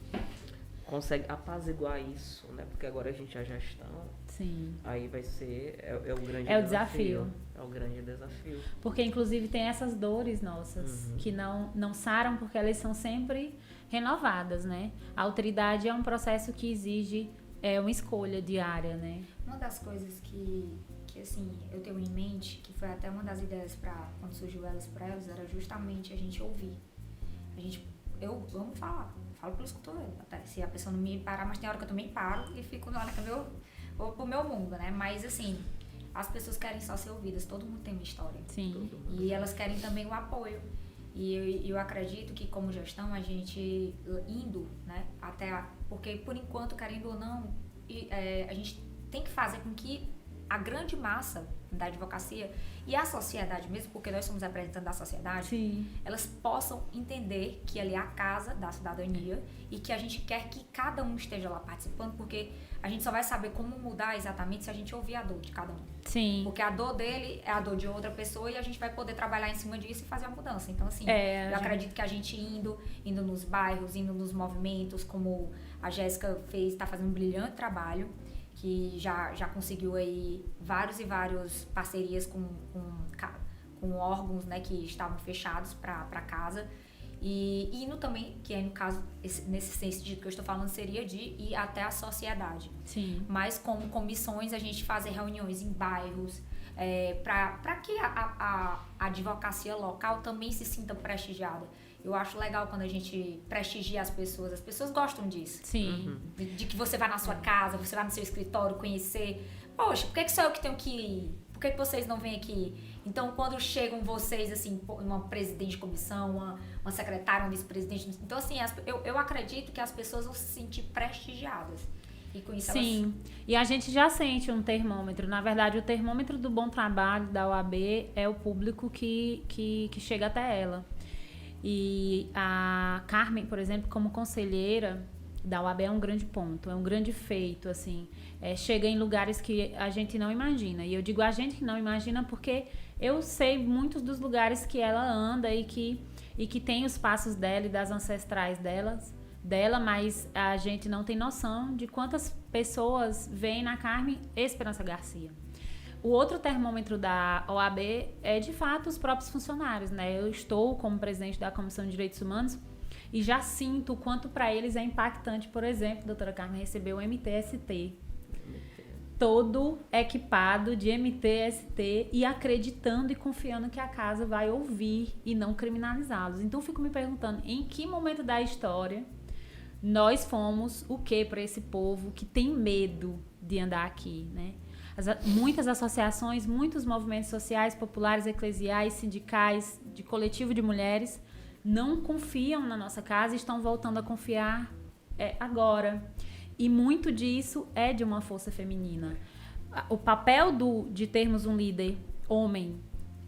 consegue apaziguar isso, né? Porque agora a gente é a gestão. Sim. Aí vai ser... É o grande desafio. É o grande desafio. Porque, inclusive, tem essas dores nossas que não saram porque elas são sempre renovadas, né? A autoridade é um processo que exige uma escolha diária, né? Uma das coisas que assim, eu tenho em mente, que foi até uma das ideias para quando surgiu Elas por Elas, era justamente a gente ouvir. Eu amo falar. Falo pelo escutor, até se a pessoa não me parar, mas tem hora que eu também paro e fico na hora que eu vou pro meu mundo, né? Mas assim, as pessoas querem só ser ouvidas, todo mundo tem uma história. Sim. E elas querem também o apoio. E eu acredito que como gestão a gente indo, né, porque por enquanto, querendo ou não, a gente tem que fazer com que a grande massa da advocacia e a sociedade mesmo, porque nós somos representantes da sociedade, sim, elas possam entender que ali é a casa da cidadania e que a gente quer que cada um esteja lá participando, porque a gente só vai saber como mudar exatamente se a gente ouvir a dor de cada um. Sim. Porque a dor dele é a dor de outra pessoa e a gente vai poder trabalhar em cima disso e fazer a mudança. Então, assim, acredito que a gente indo nos bairros, indo nos movimentos, como a Jéssica está fazendo um brilhante trabalho, que já conseguiu aí vários e várias parcerias com órgãos, né, que estavam fechados para casa. E indo também, que é no caso, nesse sentido que eu estou falando, seria de ir até a sociedade. Sim. Mas como comissões, a gente fazer reuniões em bairros, para que a advocacia local também se sinta prestigiada. Eu acho legal quando a gente prestigia as pessoas gostam disso. Sim. De que você vai na sua casa, você vai no seu escritório conhecer. Poxa, por que só eu que tenho que ir? Por que vocês não vêm aqui? Então, quando chegam vocês, assim, uma presidente de comissão, uma secretária, um vice-presidente... Então, assim, eu acredito que as pessoas vão se sentir prestigiadas. E com isso sim, e a gente já sente um termômetro. Na verdade, o termômetro do bom trabalho da OAB é o público que chega até ela. E a Carmen, por exemplo, como conselheira da OAB é um grande ponto, é um grande feito, assim. Chega em lugares que a gente não imagina. E eu digo a gente que não imagina porque eu sei muitos dos lugares que ela anda e que tem os passos dela e das ancestrais dela, mas a gente não tem noção de quantas pessoas veem na Carmen Esperança Garcia. O outro termômetro da OAB é, de fato, os próprios funcionários, né? Eu estou como presidente da Comissão de Direitos Humanos e já sinto o quanto para eles é impactante, por exemplo, a doutora Carmen recebeu o MTST. Todo equipado de MTST e acreditando e confiando que a casa vai ouvir e não criminalizá-los. Então, eu fico me perguntando, em que momento da história nós fomos o que para esse povo que tem medo de andar aqui, né? Muitas associações, muitos movimentos sociais, populares, eclesiais, sindicais, de coletivo de mulheres, não confiam na nossa casa e estão voltando a confiar agora. E muito disso é de uma força feminina. O papel de termos um líder homem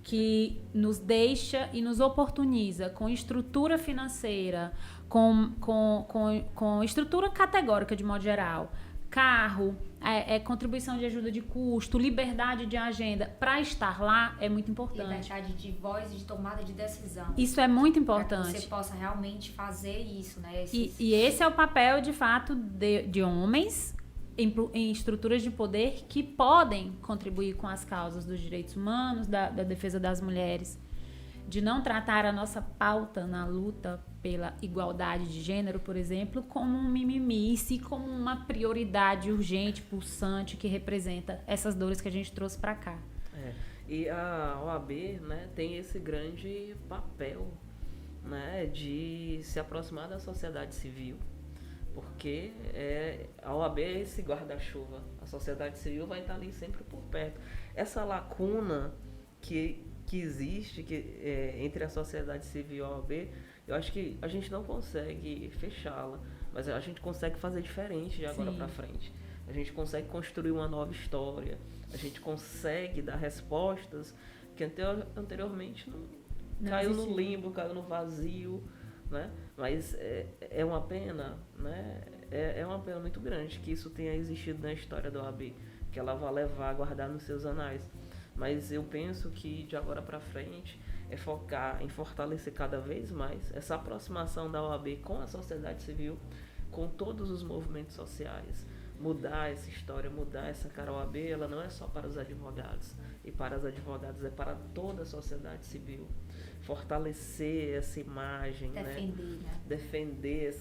que nos deixa e nos oportuniza com estrutura financeira, com estrutura categórica de modo geral, carro, contribuição de ajuda de custo, liberdade de agenda, para estar lá é muito importante. Liberdade de voz e de tomada de decisão. Isso é muito Para importante. que você possa realmente fazer isso, né? E esse é o papel, de fato, de homens em estruturas de poder que podem contribuir com as causas dos direitos humanos, da defesa das mulheres, de não tratar a nossa pauta na luta pela igualdade de gênero, por exemplo, como um mimimi, e sim como uma prioridade urgente, pulsante, que representa essas dores que a gente trouxe para cá. E a OAB, né, tem esse grande papel, né, de se aproximar da sociedade civil, porque a OAB é esse guarda-chuva. A sociedade civil vai estar ali sempre por perto. Essa lacuna que existe entre a sociedade civil e a OAB, eu acho que a gente não consegue fechá-la, mas a gente consegue fazer diferente de agora para frente. A gente consegue construir uma nova história, a gente consegue dar respostas que anteriormente não caiu no limbo, caiu no vazio, né? Mas é uma pena, né? É uma pena muito grande que isso tenha existido na história da OAB, que ela vai levar a guardar nos seus anais. Mas eu penso que de agora para frente é focar em fortalecer cada vez mais essa aproximação da OAB com a sociedade civil, com todos os movimentos sociais. Mudar essa história, mudar essa cara. A OAB, ela não é só para os advogados e para as advogadas, é para toda a sociedade civil. Fortalecer essa imagem, defender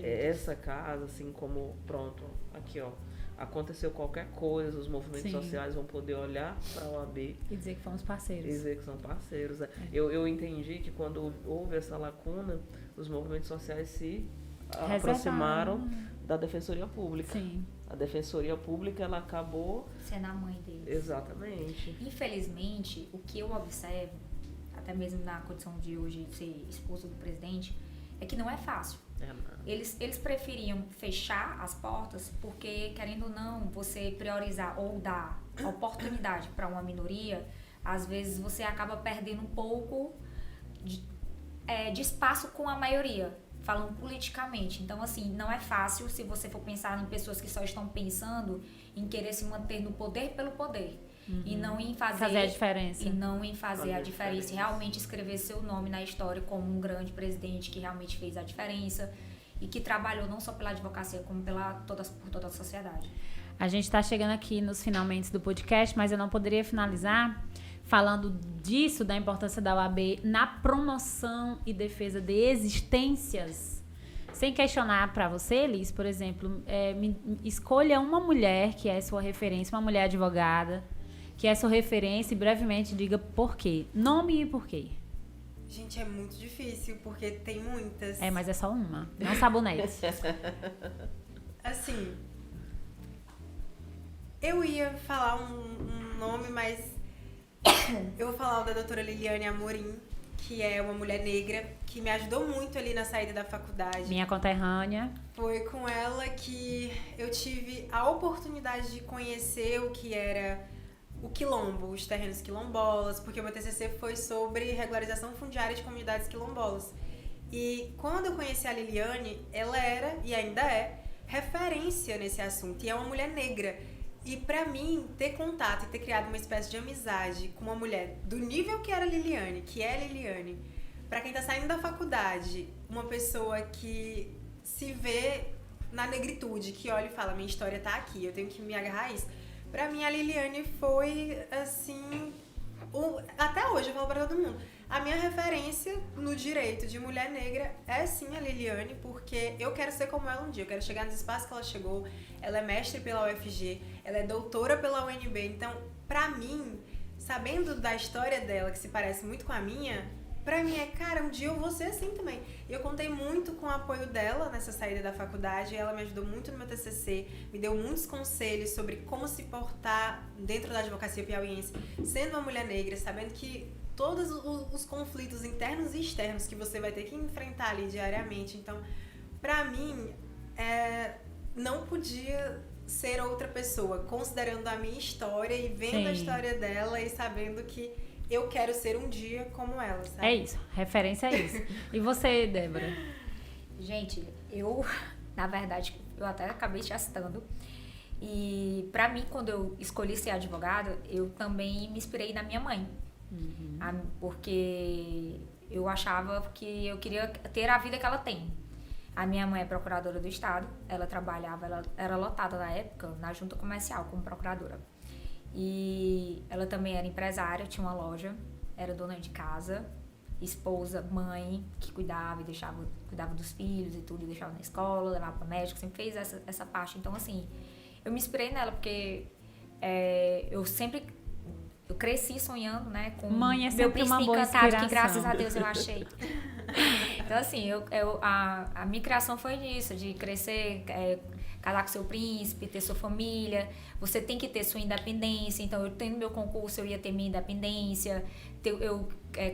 essa casa, assim como, pronto, aqui ó, aconteceu qualquer coisa, os movimentos sociais vão poder olhar para a OAB e dizer que fomos parceiros. Dizer que são parceiros. Eu entendi que quando houve essa lacuna, os movimentos sociais se aproximaram da Defensoria Pública. Sim. A Defensoria Pública, ela acabou sendo a mãe deles. Exatamente. Infelizmente, o que eu observo, até mesmo na condição de hoje ser esposa do presidente, é que não é fácil. Eles preferiam fechar as portas porque, querendo ou não, você priorizar ou dar oportunidade para uma minoria, às vezes você acaba perdendo um pouco de espaço com a maioria, falando politicamente. Então, assim, não é fácil se você for pensar em pessoas que só estão pensando em querer se manter no poder pelo poder. E não em fazer a diferença. E não em fazer a diferença. E realmente escrever seu nome na história como um grande presidente que realmente fez a diferença e que trabalhou não só pela advocacia, como por toda a sociedade. A gente está chegando aqui nos finalmente do podcast, mas eu não poderia finalizar falando disso, da importância da OAB na promoção e defesa de existências. Sem questionar para você, Liz, por exemplo, escolha uma mulher que é sua referência, uma mulher advogada, que é sua referência, e brevemente diga por quê. Nome e por quê. Gente, é muito difícil, porque tem muitas. Mas é só uma, não sabonete. Assim, eu ia falar um nome, mas eu vou falar o da doutora Liliane Amorim, que é uma mulher negra, que me ajudou muito ali na saída da faculdade. Minha conterrânea. Foi com ela que eu tive a oportunidade de conhecer o que era o quilombo, os terrenos quilombolas, porque o meu TCC foi sobre regularização fundiária de comunidades quilombolas. E quando eu conheci a Liliane, ela era, e ainda é, referência nesse assunto. E é uma mulher negra. E pra mim, ter contato e ter criado uma espécie de amizade com uma mulher do nível que era a Liliane, que é a Liliane, pra quem tá saindo da faculdade, uma pessoa que se vê na negritude, que olha e fala, minha história tá aqui, eu tenho que me agarrar a isso. Pra mim, a Liliane foi, assim, até hoje eu falo pra todo mundo, a minha referência no direito de mulher negra é sim a Liliane, porque eu quero ser como ela um dia, eu quero chegar nos espaços que ela chegou. Ela é mestre pela UFG, ela é doutora pela UNB, então, pra mim, sabendo da história dela, que se parece muito com a minha, pra mim cara, um dia eu vou ser assim também. E eu contei muito com o apoio dela nessa saída da faculdade, ela me ajudou muito no meu TCC, me deu muitos conselhos sobre como se portar dentro da advocacia piauiense, sendo uma mulher negra, sabendo que todos os conflitos internos e externos que você vai ter que enfrentar ali diariamente. Então, pra mim, não podia ser outra pessoa, considerando a minha história e vendo a história dela e sabendo que eu quero ser um dia como ela, sabe? É isso, referência é isso. E você, Débora? Gente, eu Na verdade, eu até acabei testando. E pra mim, quando eu escolhi ser advogada, eu também me inspirei na minha mãe. Porque eu achava que eu queria ter a vida que ela tem. A minha mãe é procuradora do estado, ela trabalhava, ela era lotada na época na junta comercial como procuradora. E ela também era empresária, tinha uma loja, era dona de casa, esposa, mãe, que cuidava e cuidava dos filhos e tudo, e deixava na escola, levava para médico, sempre fez essa parte. Então, assim, eu me inspirei nela porque eu cresci sonhando, né, com Mãe é meu sempre príncipe uma boa encantado, que inspiração. graças a Deus eu achei. Então, assim, a minha criação foi nisso, de crescer, casar com seu príncipe, ter sua família. Você tem que ter sua independência. Então, eu tendo meu concurso, eu ia ter minha independência.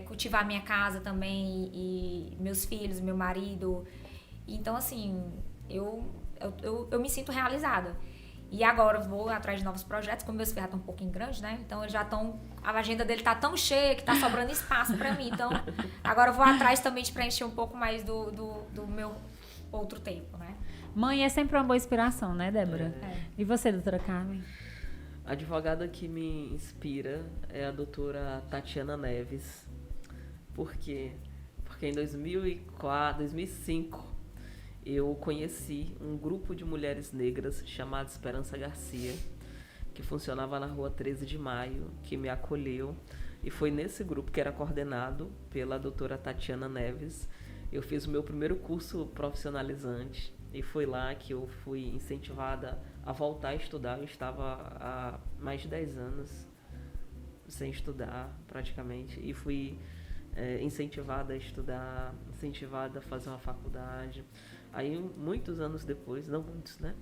Cultivar minha casa também, e meus filhos, meu marido. Então, assim, eu me sinto realizada. E agora eu vou atrás de novos projetos, como meus filhos já estão um pouquinho grandes, né? Então eles já estão. A agenda dele tá tão cheia que tá sobrando espaço para mim. Então, agora eu vou atrás também de preencher um pouco mais do meu outro tempo, né? Mãe é sempre uma boa inspiração, né, Débora? E você, doutora Carmen? A advogada que me inspira é a doutora Tatiana Neves. Por quê? Porque em 2005 eu conheci um grupo de mulheres negras chamado Esperança Garcia, que funcionava na rua 13 de Maio, que me acolheu. E foi nesse grupo, que era coordenado pela doutora Tatiana Neves, eu fiz o meu primeiro curso profissionalizante. E foi lá que eu fui incentivada a voltar a estudar. Eu estava há mais de 10 anos sem estudar, praticamente. E fui incentivada a estudar, incentivada a fazer uma faculdade. Aí, muitos anos depois, não muitos, né?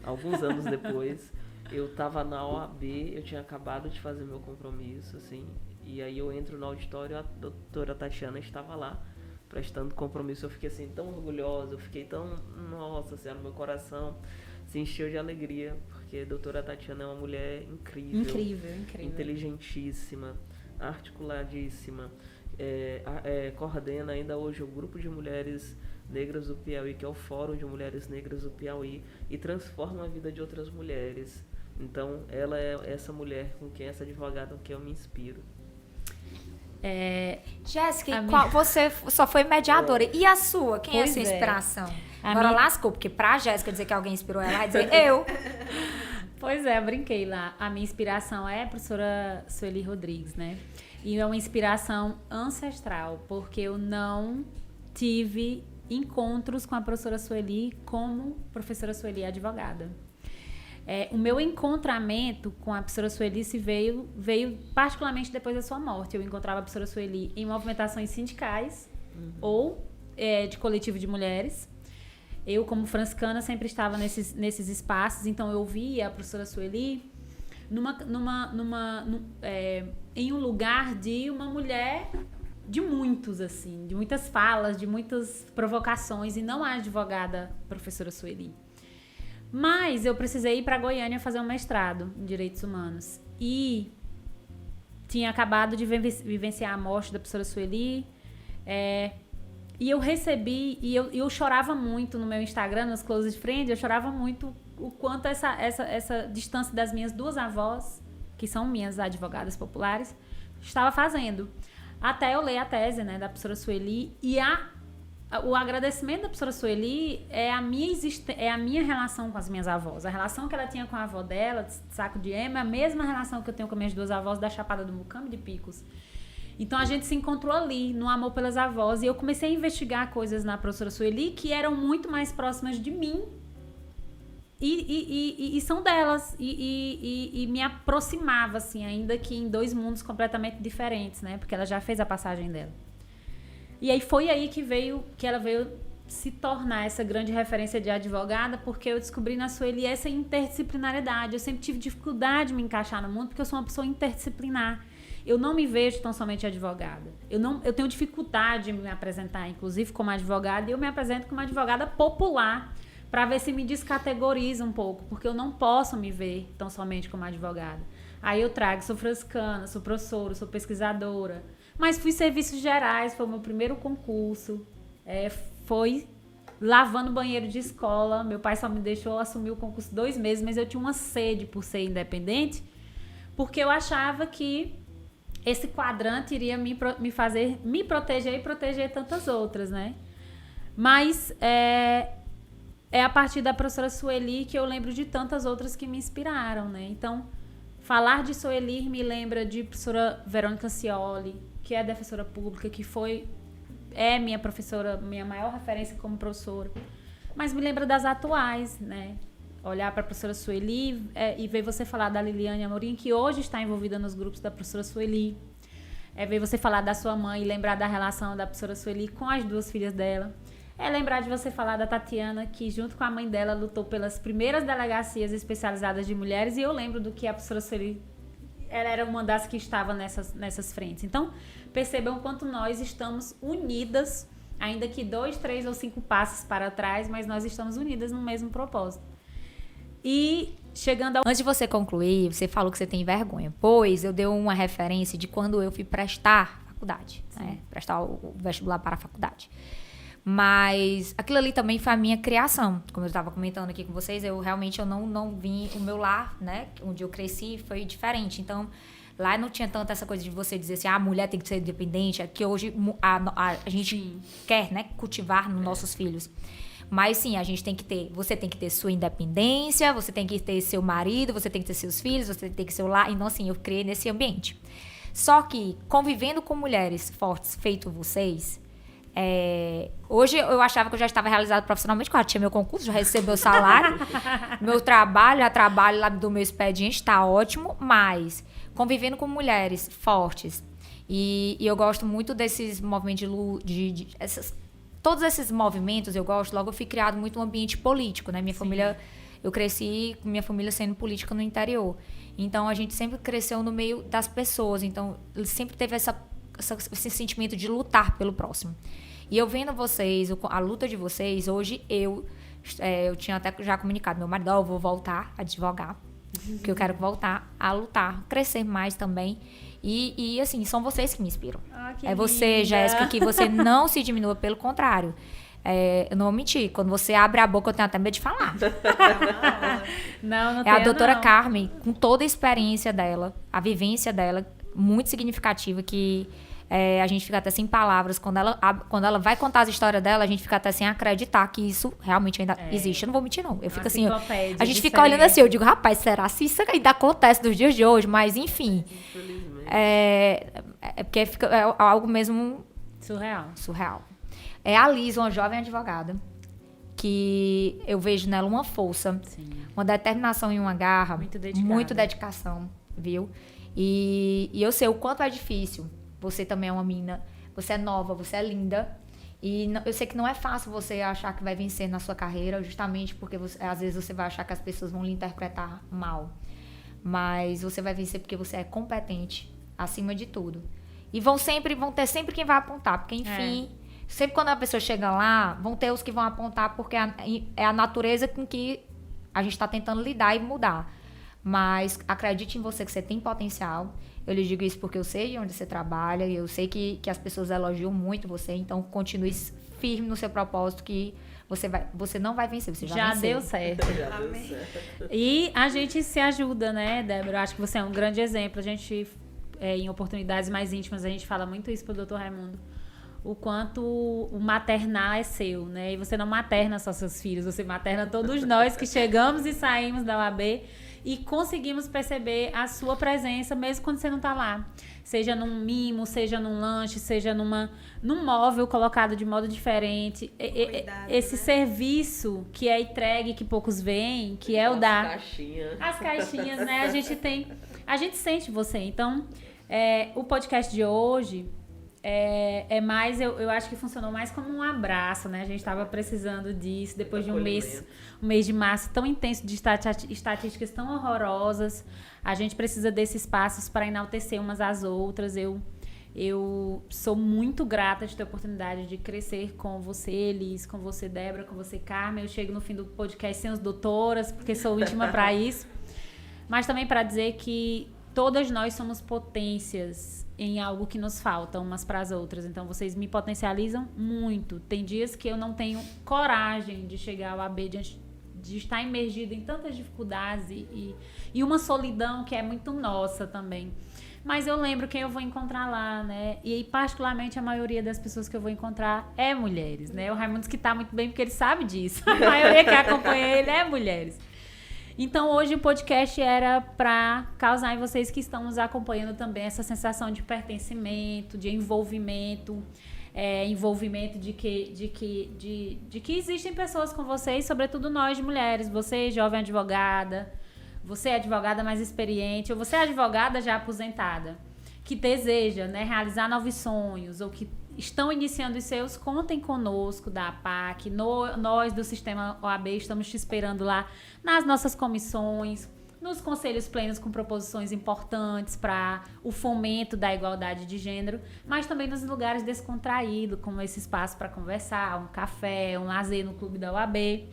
Alguns anos depois, eu estava na OAB, eu tinha acabado de fazer meu compromisso, assim. E aí eu entro no auditório, a doutora Tatiana estava lá, prestando compromisso. Eu fiquei assim tão orgulhosa, eu fiquei tão, nossa senhora, meu coração se encheu de alegria, porque a doutora Tatiana é uma mulher incrível, Incrível. inteligentíssima, articuladíssima, coordena ainda hoje o grupo de mulheres negras do Piauí, que é o Fórum de Mulheres Negras do Piauí, e transforma a vida de outras mulheres. Então ela é essa mulher essa advogada com quem eu me inspiro. Jéssica, você só foi mediadora. E a sua? Quem é a sua inspiração? Agora lascou, porque pra Jéssica dizer que alguém inspirou ela, vai dizer eu. Pois é, eu brinquei lá. A minha inspiração é a professora Sueli Rodrigues, né? E é uma inspiração ancestral, porque eu não tive encontros com a professora Sueli como professora Sueli advogada. O meu encontramento com a professora Sueli veio particularmente depois da sua morte. Eu encontrava a professora Sueli em movimentações sindicais ou de coletivo de mulheres. Eu, como franciscana, sempre estava nesses espaços, então eu via a professora Sueli em um lugar de uma mulher de muitos, assim, de muitas falas, de muitas provocações, e não a advogada professora Sueli. Mas eu precisei ir para Goiânia fazer um mestrado em Direitos Humanos. E tinha acabado de vivenciar a morte da professora Sueli. E eu recebi, e eu chorava muito no meu Instagram, nos Closed Friends, eu chorava muito o quanto essa distância das minhas duas avós, que são minhas advogadas populares, estava fazendo. Até eu ler a tese, né, da professora Sueli, e o agradecimento da professora Sueli é a minha relação com as minhas avós. A relação que ela tinha com a avó dela, de Saco de Ema, é a mesma relação que eu tenho com minhas duas avós da Chapada do Mucambo de Picos. Então a gente se encontrou ali, no amor pelas avós, e eu comecei a investigar coisas na professora Sueli que eram muito mais próximas de mim e são delas, e me aproximava, assim, ainda que em dois mundos completamente diferentes, né? Porque ela já fez a passagem dela. E aí foi aí que ela veio se tornar essa grande referência de advogada, porque eu descobri na Sueli essa interdisciplinariedade. Eu sempre tive dificuldade de me encaixar no mundo, porque eu sou uma pessoa interdisciplinar. Eu não me vejo tão somente advogada. Eu tenho dificuldade de me apresentar, inclusive, como advogada, e eu me apresento como advogada popular, para ver se me descategoriza um pouco, porque eu não posso me ver tão somente como advogada. Aí eu sou franciscana, sou professora, sou pesquisadora, mas fui serviços gerais, foi o meu primeiro concurso, foi lavando banheiro de escola. Meu pai só me deixou assumir o concurso 2 meses, mas eu tinha uma sede por ser independente, porque eu achava que esse quadrante iria me fazer me proteger e proteger tantas outras, né? Mas é a partir da professora Sueli que eu lembro de tantas outras que me inspiraram, né? Então, falar de Sueli me lembra de professora Verônica Cioli, que é defensora pública, que é minha professora, minha maior referência como professora. Mas me lembra das atuais, né? Olhar para a professora Sueli e ver você falar da Liliane Amorim, que hoje está envolvida nos grupos da professora Sueli. Ver você falar da sua mãe e lembrar da relação da professora Sueli com as 2 filhas dela. Lembrar de você falar da Tatiana, que junto com a mãe dela lutou pelas primeiras delegacias especializadas de mulheres, e eu lembro do que a professora Sueli, ela era uma das que estava nessas frentes. Então, percebam o quanto nós estamos unidas, ainda que 2, 3 ou 5 passos para trás, mas nós estamos unidas no mesmo propósito. E chegando ao... Antes de você concluir, você falou que você tem vergonha, pois eu dei uma referência de quando eu fui prestar faculdade, né? Prestar o vestibular para a faculdade. Mas aquilo ali também foi a minha criação. Como eu estava comentando aqui com vocês, eu não vim... O meu lar, né? Onde eu cresci foi diferente. Então, lá não tinha tanto essa coisa de você dizer assim, a mulher tem que ser independente, que hoje a gente quer, né, cultivar nos nossos filhos. Mas sim, a gente tem que ter... Você tem que ter sua independência, você tem que ter seu marido, você tem que ter seus filhos, você tem que ter seu lar. Então, assim, eu criei nesse ambiente. Só que, convivendo com mulheres fortes, feito vocês... hoje eu achava que eu já estava realizado profissionalmente, porque eu já tinha meu concurso, já recebi meu salário, meu trabalho lá do meu expediente, está ótimo, mas convivendo com mulheres fortes, e eu gosto muito desses movimentos todos esses movimentos eu gosto. Logo eu fui criado muito um ambiente político, né? Minha família, eu cresci com minha família sendo política no interior, então a gente sempre cresceu no meio das pessoas, então sempre teve esse sentimento de lutar pelo próximo. E eu vendo vocês, a luta de vocês, hoje eu tinha até já comunicado meu marido, eu vou voltar a advogar, porque eu quero voltar a lutar, crescer mais também. E assim, são vocês que me inspiram. Você, Jéssica, que você não se diminua, pelo contrário. Eu não vou mentir, quando você abre a boca eu tenho até medo de falar. Não é a doutora Carmen, com toda a experiência dela, a vivência dela, muito significativa, que a gente fica até sem palavras. Quando ela vai contar as histórias dela, a gente fica até sem acreditar que isso realmente ainda existe. Eu não vou mentir, não. Eu fico assim, a gente fica olhando assim, eu digo, rapaz, será se isso ainda acontece nos dias de hoje? Mas, enfim. Porque é algo mesmo... Surreal. É a Liz, uma jovem advogada, que eu vejo nela uma força, uma determinação e uma garra, muito dedicação, viu? E eu sei o quanto é difícil. Você também é uma menina, você é nova, você é linda. E eu sei que não é fácil você achar que vai vencer na sua carreira, justamente porque às vezes você vai achar que as pessoas vão lhe interpretar mal. Mas você vai vencer porque você é competente, acima de tudo. E vão ter sempre quem vai apontar, porque enfim, sempre quando a pessoa chega lá, vão ter os que vão apontar, porque é a natureza com que a gente está tentando lidar e mudar. Mas acredite em você, que você tem potencial. Eu lhe digo isso porque eu sei de onde você trabalha, e eu sei que as pessoas elogiam muito você, então continue firme no seu propósito, que você não vai vencer, você já venceu. Deu certo. E a gente se ajuda, né, Débora? Eu acho que você é um grande exemplo. A gente, em oportunidades mais íntimas, a gente fala muito isso pro Dr. Raimundo. O quanto o maternar é seu, né? E você não materna só seus filhos, você materna todos nós que chegamos e saímos da UAB e conseguimos perceber a sua presença, mesmo quando você não tá lá. Seja num mimo, seja num lanche, seja num móvel colocado de modo diferente. Cuidado, esse serviço que é entregue, que poucos veem, que é o da... As caixinhas, né? A gente sente você. Então, o podcast de hoje... mais, eu acho que funcionou mais como um abraço, né? A gente estava precisando disso depois de um mês de março tão intenso, de estatísticas tão horrorosas. A gente precisa desses passos para enaltecer umas às outras. Eu sou muito grata de ter a oportunidade de crescer com você, Liz, com você, Débora, com você, Carmen. Eu chego no fim do podcast sem as doutoras, porque sou íntima para isso. Mas também para dizer que todas nós somos potências em algo que nos falta umas para as outras. Então, vocês me potencializam muito. Tem dias que eu não tenho coragem de chegar ao AB diante de estar imergido em tantas dificuldades e uma solidão que é muito nossa também. Mas eu lembro quem eu vou encontrar lá, né? E particularmente a maioria das pessoas que eu vou encontrar é mulheres, né? O Raimundos que tá muito bem porque ele sabe disso. A maioria que acompanha ele é mulheres. Então hoje o podcast era para causar em vocês que estão nos acompanhando também essa sensação de pertencimento, de envolvimento, envolvimento de que existem pessoas com vocês, sobretudo nós de mulheres, você jovem advogada, você é advogada mais experiente, ou você é advogada já aposentada, que deseja, né, realizar novos sonhos, ou que estão iniciando os seus, contem conosco da APAC. Nós do Sistema OAB estamos te esperando lá nas nossas comissões, nos conselhos plenos com proposições importantes para o fomento da igualdade de gênero, mas também nos lugares descontraídos, como esse espaço para conversar, um café, um lazer no clube da OAB.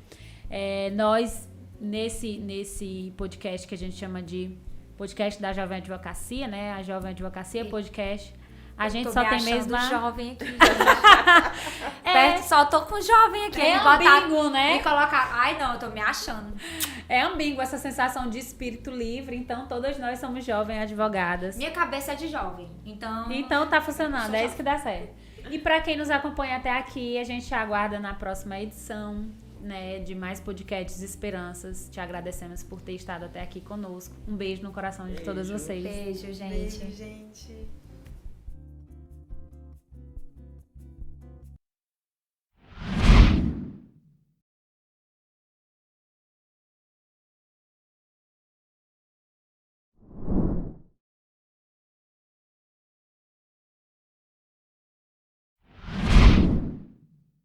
Nós, nesse podcast que a gente chama de podcast da Jovem Advocacia, né? A Jovem Advocacia Podcast, a gente só tem mesmo jovem aqui, gente. Só tô com jovem aqui. É ambíguo, né? E colocar... Ai, não, eu tô me achando. É ambíguo essa sensação de espírito livre. Então, todas nós somos jovens advogadas. Minha cabeça é de jovem. Então tá funcionando. É isso que dá certo. E pra quem nos acompanha até aqui, a gente aguarda na próxima edição, né, de mais podcasts Esperanças. Te agradecemos por ter estado até aqui conosco. Um beijo no coração de todas vocês. Beijo, gente. Beijo, gente.